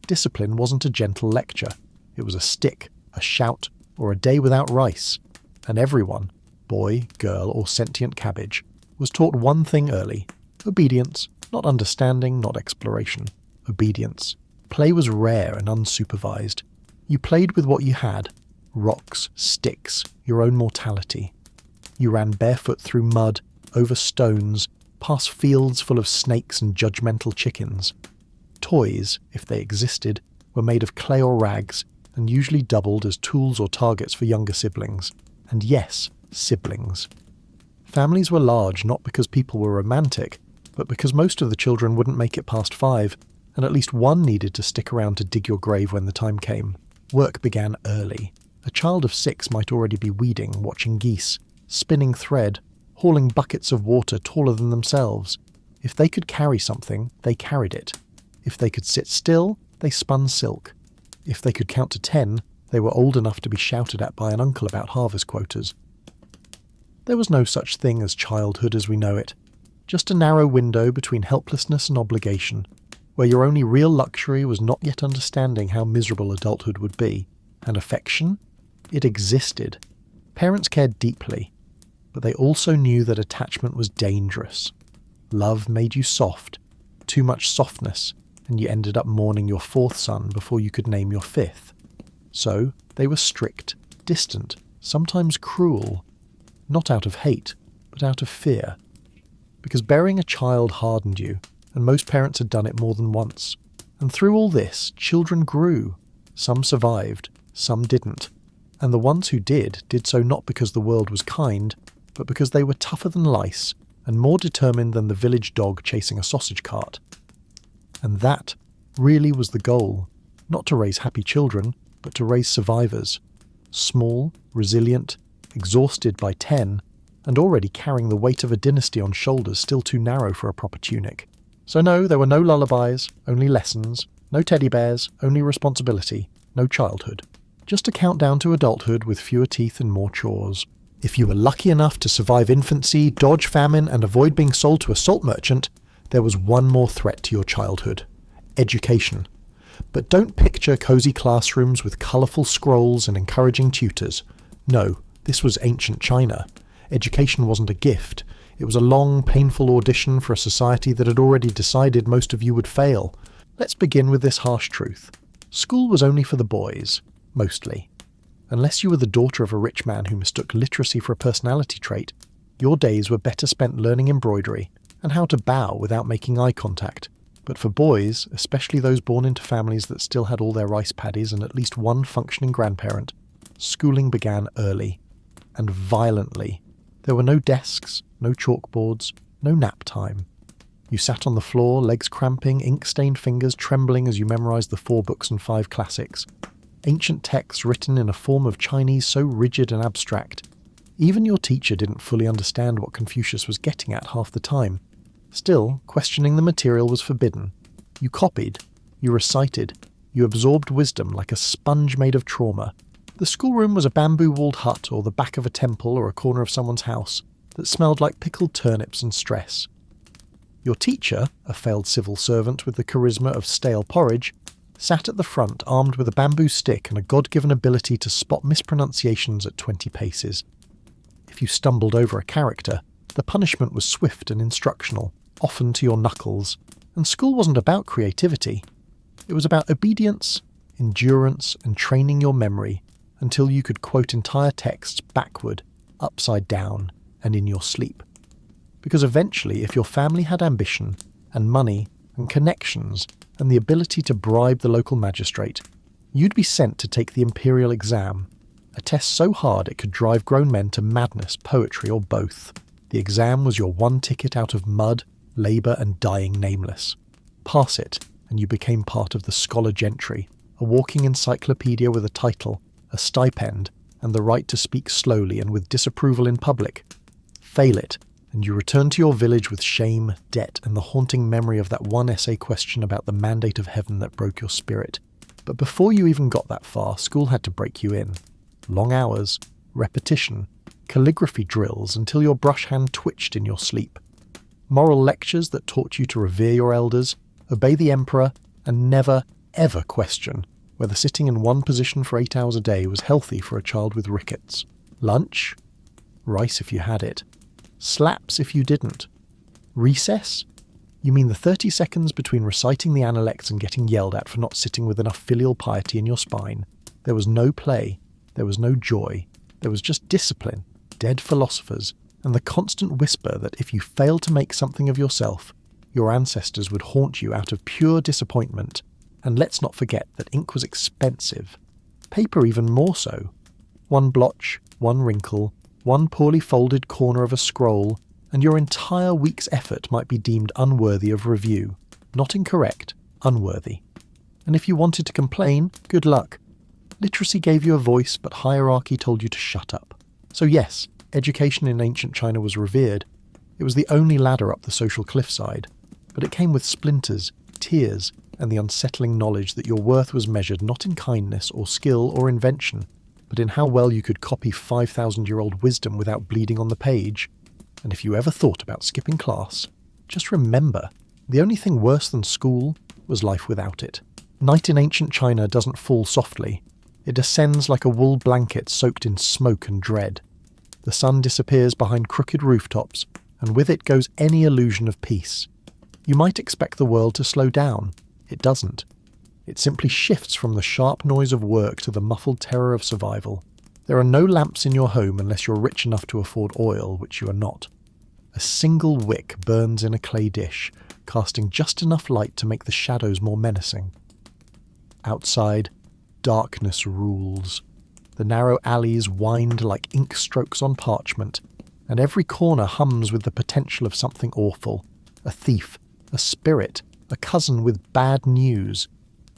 Discipline wasn't a gentle lecture. It was a stick, a shout, or a day without rice. And everyone, boy, girl, or sentient cabbage, was taught one thing early: obedience, not understanding, not exploration. Obedience. Play was rare and unsupervised. You played with what you had: rocks, sticks, your own mortality. You ran barefoot through mud, over stones, past fields full of snakes and judgmental chickens. Toys, if they existed, were made of clay or rags, and usually doubled as tools or targets for younger siblings. And yes, siblings. Families were large not because people were romantic, but because most of the children wouldn't make it past 5, and at least one needed to stick around to dig your grave when the time came. Work began early. A child of 6 might already be weeding, watching geese, spinning thread, hauling buckets of water taller than themselves. If they could carry something, they carried it. If they could sit still, they spun silk. If they could count to 10, they were old enough to be shouted at by an uncle about harvest quotas. There was no such thing as childhood as we know it, just a narrow window between helplessness and obligation, where your only real luxury was not yet understanding how miserable adulthood would be. And affection? It existed. Parents cared deeply, but they also knew that attachment was dangerous. Love made you soft, too much softness, and you ended up mourning your 4th son before you could name your 5th. So they were strict, distant, sometimes cruel, not out of hate, but out of fear. Because bearing a child hardened you, and most parents had done it more than once. And through all this, children grew. Some survived, some didn't. And the ones who did so not because the world was kind, but because they were tougher than lice and more determined than the village dog chasing a sausage cart. And that really was the goal, not to raise happy children, but to raise survivors. Small, resilient, exhausted by 10, and already carrying the weight of a dynasty on shoulders still too narrow for a proper tunic. So no, there were no lullabies, only lessons, no teddy bears, only responsibility, no childhood. Just a countdown to adulthood with fewer teeth and more chores. If you were lucky enough to survive infancy, dodge famine, and avoid being sold to a salt merchant, there was one more threat to your childhood: education. But don't picture cosy classrooms with colourful scrolls and encouraging tutors. No, this was ancient China. Education wasn't a gift. It was a long, painful audition for a society that had already decided most of you would fail. Let's begin with this harsh truth. School was only for the boys, mostly. Unless you were the daughter of a rich man who mistook literacy for a personality trait, your days were better spent learning embroidery and how to bow without making eye contact. But for boys, especially those born into families that still had all their rice paddies and at least one functioning grandparent, schooling began early, and violently. There were no desks, no chalkboards, no nap time. You sat on the floor, legs cramping, ink-stained fingers trembling as you memorized the 4 books and 5 classics. Ancient texts written in a form of Chinese so rigid and abstract. Even your teacher didn't fully understand what Confucius was getting at half the time. Still, questioning the material was forbidden. You copied, you recited, you absorbed wisdom like a sponge made of trauma. The schoolroom was a bamboo-walled hut or the back of a temple or a corner of someone's house that smelled like pickled turnips and stress. Your teacher, a failed civil servant with the charisma of stale porridge, sat at the front armed with a bamboo stick and a God-given ability to spot mispronunciations at 20 paces. If you stumbled over a character, the punishment was swift and instructional, often to your knuckles, and school wasn't about creativity. It was about obedience, endurance, and training your memory until you could quote entire texts backward, upside down, and in your sleep. Because eventually, if your family had ambition, and money, and connections, and the ability to bribe the local magistrate, you'd be sent to take the imperial exam, a test so hard it could drive grown men to madness, poetry, or both. The exam was your one ticket out of mud, labour, and dying nameless. Pass it, and you became part of the scholar gentry, a walking encyclopedia with a title, a stipend, and the right to speak slowly and with disapproval in public. Fail it, and you return to your village with shame, debt, and the haunting memory of that one essay question about the mandate of heaven that broke your spirit. But before you even got that far, school had to break you in. Long hours, repetition, calligraphy drills until your brush hand twitched in your sleep. Moral lectures that taught you to revere your elders, obey the emperor, and never, ever question whether sitting in one position for 8 hours a day was healthy for a child with rickets. Lunch? Rice if you had it. Slaps if you didn't. Recess? You mean the 30 seconds between reciting the Analects and getting yelled at for not sitting with enough filial piety in your spine. There was no play, there was no joy, there was just discipline, dead philosophers, and the constant whisper that if you failed to make something of yourself, your ancestors would haunt you out of pure disappointment. And let's not forget that ink was expensive. Paper even more so. One blotch, one wrinkle, one poorly folded corner of a scroll, and your entire week's effort might be deemed unworthy of review. Not incorrect, unworthy. And if you wanted to complain, good luck. Literacy gave you a voice, but hierarchy told you to shut up. So yes, education in ancient China was revered. It was the only ladder up the social cliffside. But it came with splinters, tears, and the unsettling knowledge that your worth was measured not in kindness or skill or invention, but in how well you could copy 5,000-year-old wisdom without bleeding on the page. And if you ever thought about skipping class, just remember, the only thing worse than school was life without it. Night in ancient China doesn't fall softly. It descends like a wool blanket soaked in smoke and dread. The sun disappears behind crooked rooftops, and with it goes any illusion of peace. You might expect the world to slow down. It doesn't. It simply shifts from the sharp noise of work to the muffled terror of survival. There are no lamps in your home unless you're rich enough to afford oil, which you are not. A single wick burns in a clay dish, casting just enough light to make the shadows more menacing. Outside, darkness rules. The narrow alleys wind like ink strokes on parchment, and every corner hums with the potential of something awful. A thief, a spirit, a cousin with bad news.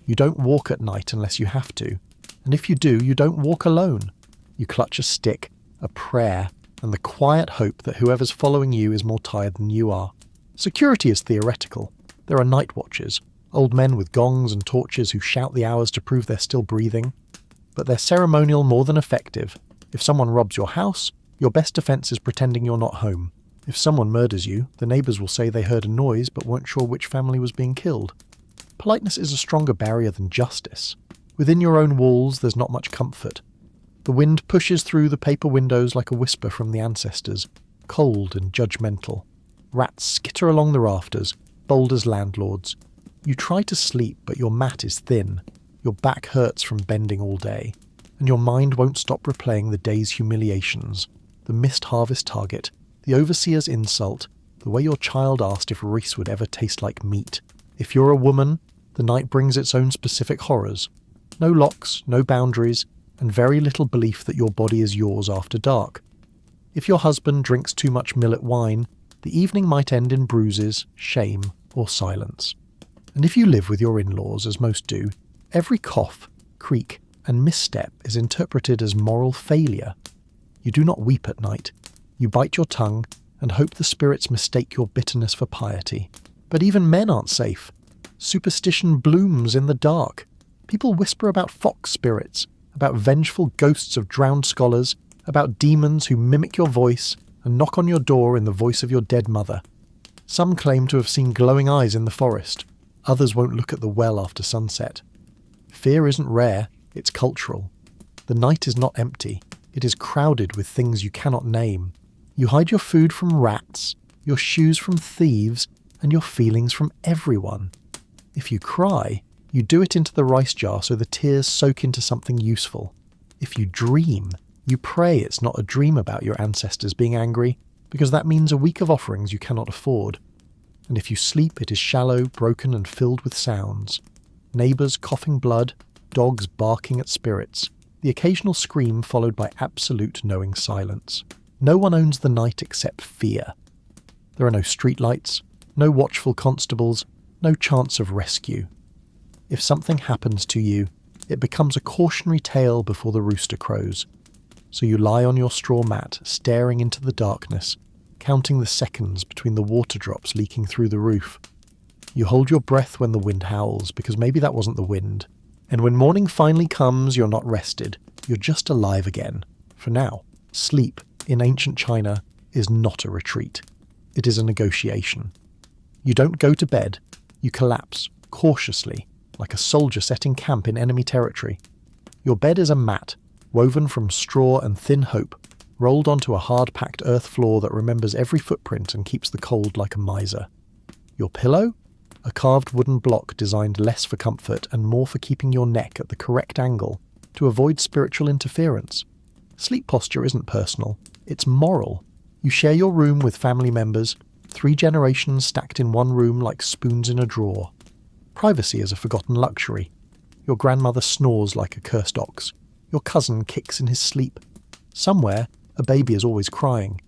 You don't walk at night unless you have to, and if you do, you don't walk alone. You clutch a stick, a prayer, and the quiet hope that whoever's following you is more tired than you are. Security is theoretical. There are night watchers, old men with gongs and torches who shout the hours to prove they're still breathing. But they're ceremonial more than effective. If someone robs your house, your best defense is pretending you're not home. If someone murders you, the neighbors will say they heard a noise but weren't sure which family was being killed. Politeness is a stronger barrier than justice. Within your own walls, there's not much comfort. The wind pushes through the paper windows like a whisper from the ancestors, cold and judgmental. Rats skitter along the rafters, bold as landlords. You try to sleep, but your mat is thin. Your back hurts from bending all day, and your mind won't stop replaying the day's humiliations, the missed harvest target, the overseer's insult, the way your child asked if Reese would ever taste like meat. If you're a woman, the night brings its own specific horrors. No locks, no boundaries, and very little belief that your body is yours after dark. If your husband drinks too much millet wine, the evening might end in bruises, shame, or silence. And if you live with your in-laws, as most do, every cough, creak, and misstep is interpreted as moral failure. You do not weep at night. You bite your tongue and hope the spirits mistake your bitterness for piety. But even men aren't safe. Superstition blooms in the dark. People whisper about fox spirits, about vengeful ghosts of drowned scholars, about demons who mimic your voice and knock on your door in the voice of your dead mother. Some claim to have seen glowing eyes in the forest. Others won't look at the well after sunset. Fear isn't rare, it's cultural. The night is not empty. It is crowded with things you cannot name. You hide your food from rats, your shoes from thieves, and your feelings from everyone. If you cry, you do it into the rice jar so the tears soak into something useful. If you dream, you pray it's not a dream about your ancestors being angry, because that means a week of offerings you cannot afford. And if you sleep, it is shallow, broken, and filled with sounds. Neighbours coughing blood, dogs barking at spirits, the occasional scream followed by absolute knowing silence. No one owns the night except fear. There are no streetlights, no watchful constables, no chance of rescue. If something happens to you, it becomes a cautionary tale before the rooster crows. So you lie on your straw mat, staring into the darkness, counting the seconds between the water drops leaking through the roof. You hold your breath when the wind howls, because maybe that wasn't the wind. And when morning finally comes, you're not rested. You're just alive again. For now, sleep in ancient China is not a retreat. It is a negotiation. You don't go to bed. You collapse, cautiously, like a soldier setting camp in enemy territory. Your bed is a mat, woven from straw and thin hope, rolled onto a hard-packed earth floor that remembers every footprint and keeps the cold like a miser. Your pillow? A carved wooden block designed less for comfort and more for keeping your neck at the correct angle to avoid spiritual interference. Sleep posture isn't personal, it's moral. You share your room with family members, 3 generations stacked in one room like spoons in a drawer. Privacy is a forgotten luxury. Your grandmother snores like a cursed ox. Your cousin kicks in his sleep. Somewhere, a baby is always crying.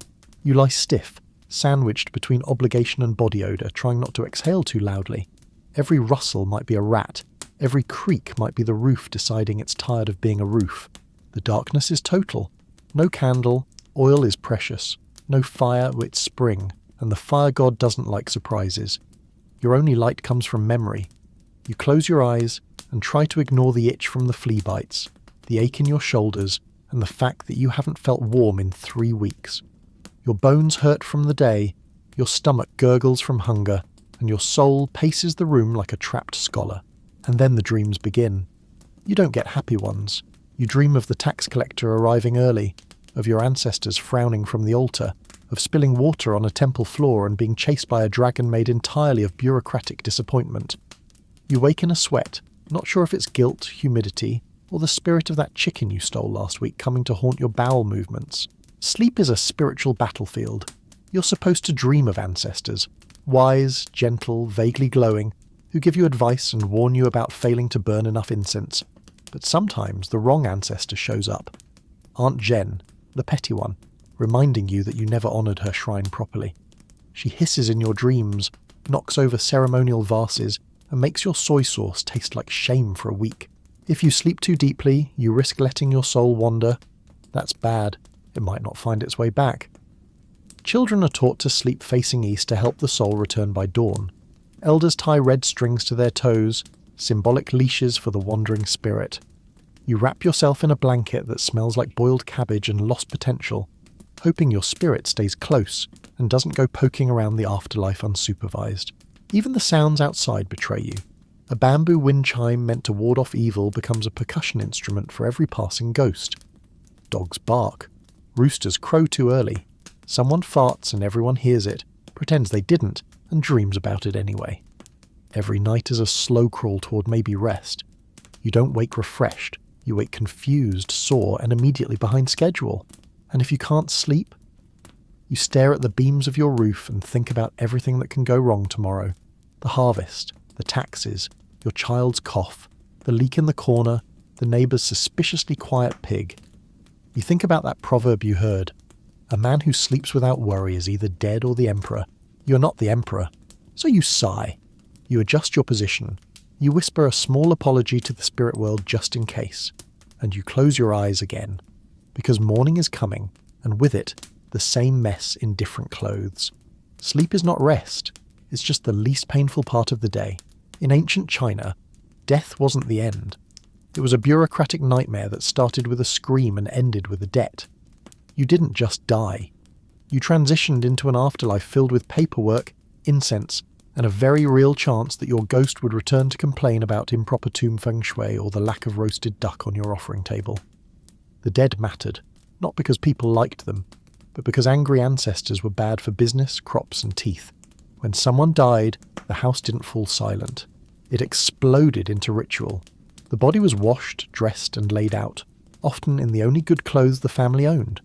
You lie stiff, sandwiched between obligation and body odour, trying not to exhale too loudly. Every rustle might be a rat. Every creak might be the roof deciding it's tired of being a roof. The darkness is total. No candle, oil is precious. No fire, it's spring, and the fire god doesn't like surprises. Your only light comes from memory. You close your eyes and try to ignore the itch from the flea bites, the ache in your shoulders, and the fact that you haven't felt warm in 3 weeks. Your bones hurt from the day, your stomach gurgles from hunger, and your soul paces the room like a trapped scholar. And then the dreams begin. You don't get happy ones. You dream of the tax collector arriving early, of your ancestors frowning from the altar, of spilling water on a temple floor and being chased by a dragon made entirely of bureaucratic disappointment. You wake in a sweat, not sure if it's guilt, humidity, or the spirit of that chicken you stole last week coming to haunt your bowel movements. Sleep is a spiritual battlefield. You're supposed to dream of ancestors, wise, gentle, vaguely glowing, who give you advice and warn you about failing to burn enough incense. But sometimes the wrong ancestor shows up. Aunt Jen, the petty one, reminding you that you never honoured her shrine properly. She hisses in your dreams, knocks over ceremonial vases, and makes your soy sauce taste like shame for a week. If you sleep too deeply, you risk letting your soul wander. That's bad. It might not find its way back. Children are taught to sleep facing east to help the soul return by dawn. Elders tie red strings to their toes, symbolic leashes for the wandering spirit. You wrap yourself in a blanket that smells like boiled cabbage and lost potential, hoping your spirit stays close and doesn't go poking around the afterlife unsupervised. Even the sounds outside betray you. A bamboo wind chime meant to ward off evil becomes a percussion instrument for every passing ghost. Dogs bark. Roosters crow too early. Someone farts and everyone hears it, pretends they didn't, and dreams about it anyway. Every night is a slow crawl toward maybe rest. You don't wake refreshed. You wake confused, sore, and immediately behind schedule. And if you can't sleep, you stare at the beams of your roof and think about everything that can go wrong tomorrow. The harvest, the taxes, your child's cough, the leak in the corner, the neighbour's suspiciously quiet pig. You think about that proverb you heard. A man who sleeps without worry is either dead or the emperor. You're not the emperor. So you sigh. You adjust your position. You whisper a small apology to the spirit world just in case. And you close your eyes again. Because morning is coming, and with it, the same mess in different clothes. Sleep is not rest. It's just the least painful part of the day. In ancient China, death wasn't the end. It was a bureaucratic nightmare that started with a scream and ended with a debt. You didn't just die. You transitioned into an afterlife filled with paperwork, incense, and a very real chance that your ghost would return to complain about improper tomb feng shui or the lack of roasted duck on your offering table. The dead mattered, not because people liked them, but because angry ancestors were bad for business, crops, and teeth. When someone died, the house didn't fall silent. It exploded into ritual. The body was washed, dressed, and laid out, often in the only good clothes the family owned.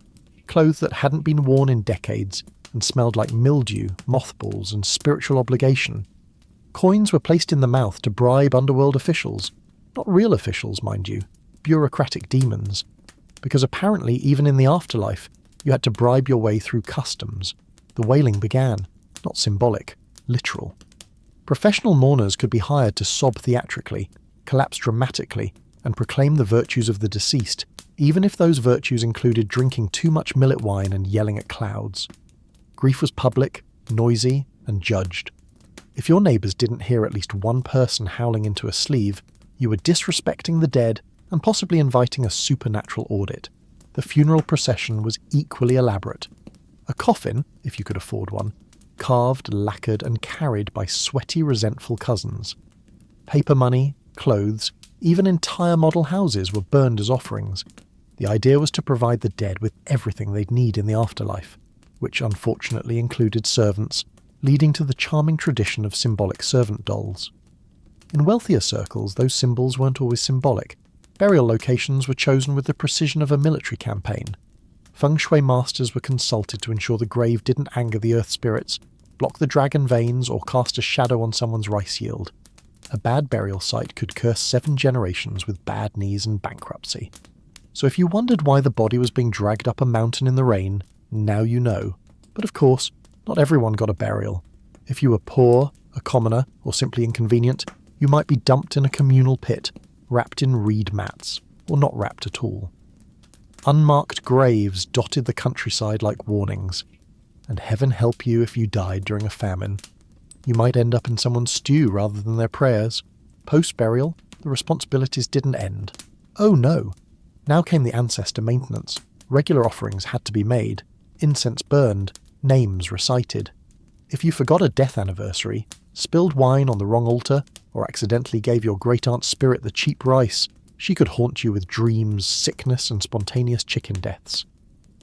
Clothes that hadn't been worn in decades and smelled like mildew, mothballs, and spiritual obligation. Coins were placed in the mouth to bribe underworld officials. Not real officials, mind you. Bureaucratic demons. Because apparently, even in the afterlife, you had to bribe your way through customs. The wailing began. Not symbolic. Literal. Professional mourners could be hired to sob theatrically, collapse dramatically, and proclaim the virtues of the deceased, even if those virtues included drinking too much millet wine and yelling at clouds. Grief was public, noisy, and judged. If your neighbours didn't hear at least one person howling into a sleeve, You were disrespecting the dead and possibly inviting a supernatural audit. The funeral procession was equally elaborate. A coffin, if you could afford one, carved, lacquered and carried by sweaty, resentful cousins. Paper money, clothes, even entire model houses were burned as offerings. The idea was to provide the dead with everything they'd need in the afterlife, which unfortunately included servants, leading to the charming tradition of symbolic servant dolls. In wealthier circles, those symbols weren't always symbolic. Burial locations were chosen with the precision of a military campaign. Feng shui masters were consulted to ensure the grave didn't anger the earth spirits, block the dragon veins, or cast a shadow on someone's rice yield. A bad burial site could curse 7 generations with bad knees and bankruptcy. So if you wondered why the body was being dragged up a mountain in the rain, now you know. But of course, not everyone got a burial. If you were poor, a commoner, or simply inconvenient, you might be dumped in a communal pit, wrapped in reed mats, or not wrapped at all. Unmarked graves dotted the countryside like warnings, and heaven help you if you died during a famine. You might end up in someone's stew rather than their prayers. Post-burial, the responsibilities didn't end. Oh no! Now came the ancestor maintenance. Regular offerings had to be made, incense burned, names recited. If you forgot a death anniversary, spilled wine on the wrong altar, or accidentally gave your great-aunt's spirit the cheap rice, she could haunt you with dreams, sickness, and spontaneous chicken deaths.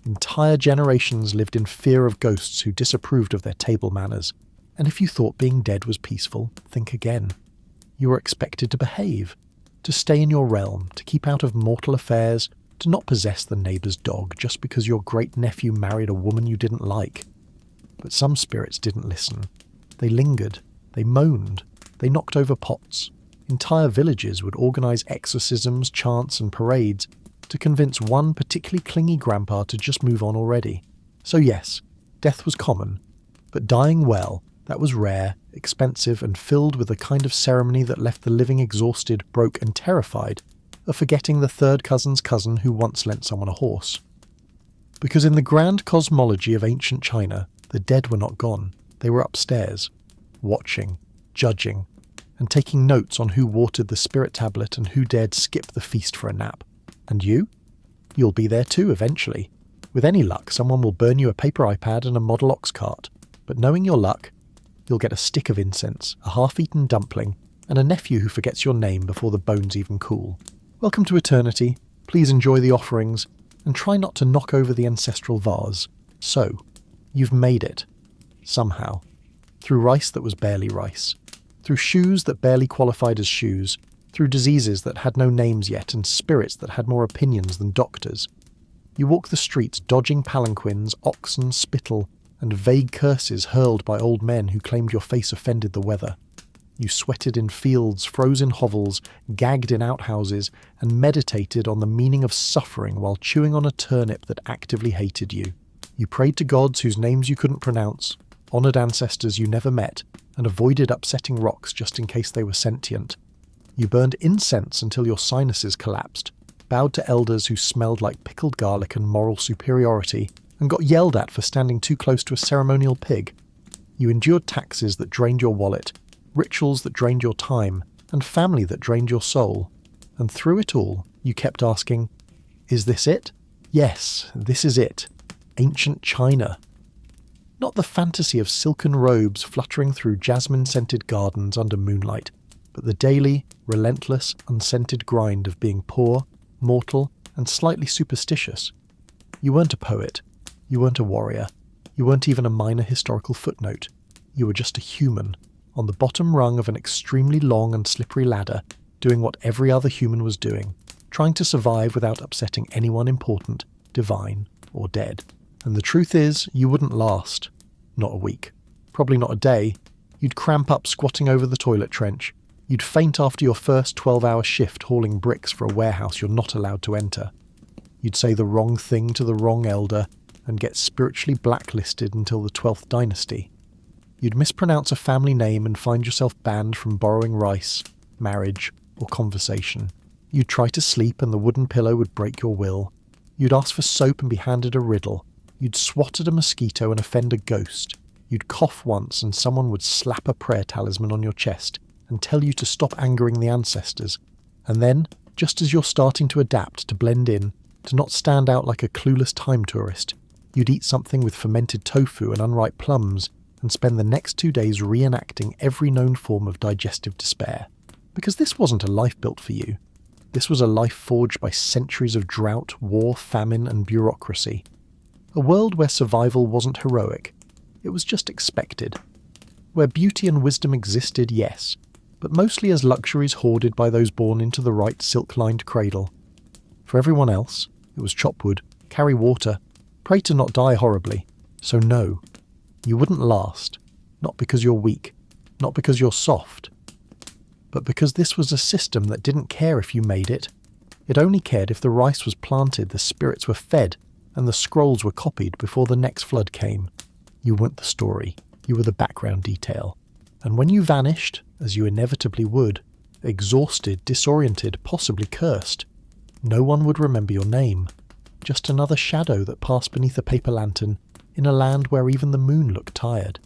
Entire generations lived in fear of ghosts who disapproved of their table manners, and if you thought being dead was peaceful, think again. You were expected to behave, to stay in your realm, to keep out of mortal affairs, to not possess the neighbour's dog just because your great-nephew married a woman you didn't like. But some spirits didn't listen. They lingered, they moaned, they knocked over pots. Entire villages would organise exorcisms, chants and parades to convince one particularly clingy grandpa to just move on already. So yes, death was common, but dying well, that was rare, expensive and filled with a kind of ceremony that left the living exhausted, broke and terrified of forgetting the third cousin's cousin who once lent someone a horse. Because in the grand cosmology of ancient China, the dead were not gone, they were upstairs, watching, judging, and taking notes on who watered the spirit tablet and who dared skip the feast for a nap. And you? You'll be there too eventually. With any luck, someone will burn you a paper iPad and a model ox cart. But knowing your luck, you'll get a stick of incense, a half-eaten dumpling, and a nephew who forgets your name before the bones even cool. Welcome to eternity. Please enjoy the offerings, and try not to knock over the ancestral vase. So, you've made it. Somehow. Through rice that was barely rice. Through shoes that barely qualified as shoes. Through diseases that had no names yet and spirits that had more opinions than doctors. You walk the streets dodging palanquins, oxen, spittle, and vague curses hurled by old men who claimed your face offended the weather. You sweated in fields, froze in hovels, gagged in outhouses, and meditated on the meaning of suffering while chewing on a turnip that actively hated you. You prayed to gods whose names you couldn't pronounce, honoured ancestors you never met, and avoided upsetting rocks just in case they were sentient. You burned incense until your sinuses collapsed, bowed to elders who smelled like pickled garlic and moral superiority, and got yelled at for standing too close to a ceremonial pig. You endured taxes that drained your wallet, rituals that drained your time, and family that drained your soul. And through it all, you kept asking, is this it? Yes, this is it. Ancient China. Not the fantasy of silken robes fluttering through jasmine-scented gardens under moonlight, but the daily, relentless, unscented grind of being poor, mortal, and slightly superstitious. You weren't a poet. You weren't a warrior. You weren't even a minor historical footnote. You were just a human, on the bottom rung of an extremely long and slippery ladder, doing what every other human was doing, trying to survive without upsetting anyone important, divine, or dead. And the truth is, you wouldn't last. Not a week. Probably not a day. You'd cramp up squatting over the toilet trench. You'd faint after your first 12-hour shift hauling bricks for a warehouse you're not allowed to enter. You'd say the wrong thing to the wrong elder and get spiritually blacklisted until the 12th dynasty. You'd mispronounce a family name and find yourself banned from borrowing rice, marriage, or conversation. You'd try to sleep and the wooden pillow would break your will. You'd ask for soap and be handed a riddle. You'd swat at a mosquito and offend a ghost. You'd cough once and someone would slap a prayer talisman on your chest and tell you to stop angering the ancestors, And then, just as you're starting to adapt, to blend in, to not stand out like a clueless time tourist, you'd eat something with fermented tofu and unripe plums and spend the next 2 days reenacting every known form of digestive despair. Because this wasn't a life built for you. This was a life forged by centuries of drought, war, famine, and bureaucracy. A world where survival wasn't heroic. It was just expected. Where beauty and wisdom existed, yes, but mostly as luxuries hoarded by those born into the right silk-lined cradle. For everyone else, it was chop wood, carry water, pray to not die horribly. So no, you wouldn't last. Not because you're weak, not because you're soft, but because this was a system that didn't care if you made it. It only cared if the rice was planted, the spirits were fed, and the scrolls were copied before the next flood came. You weren't the story, you were the background detail. And when you vanished, as you inevitably would, exhausted, disoriented, possibly cursed, no one would remember your name. Just another shadow that passed beneath a paper lantern in a land where even the moon looked tired.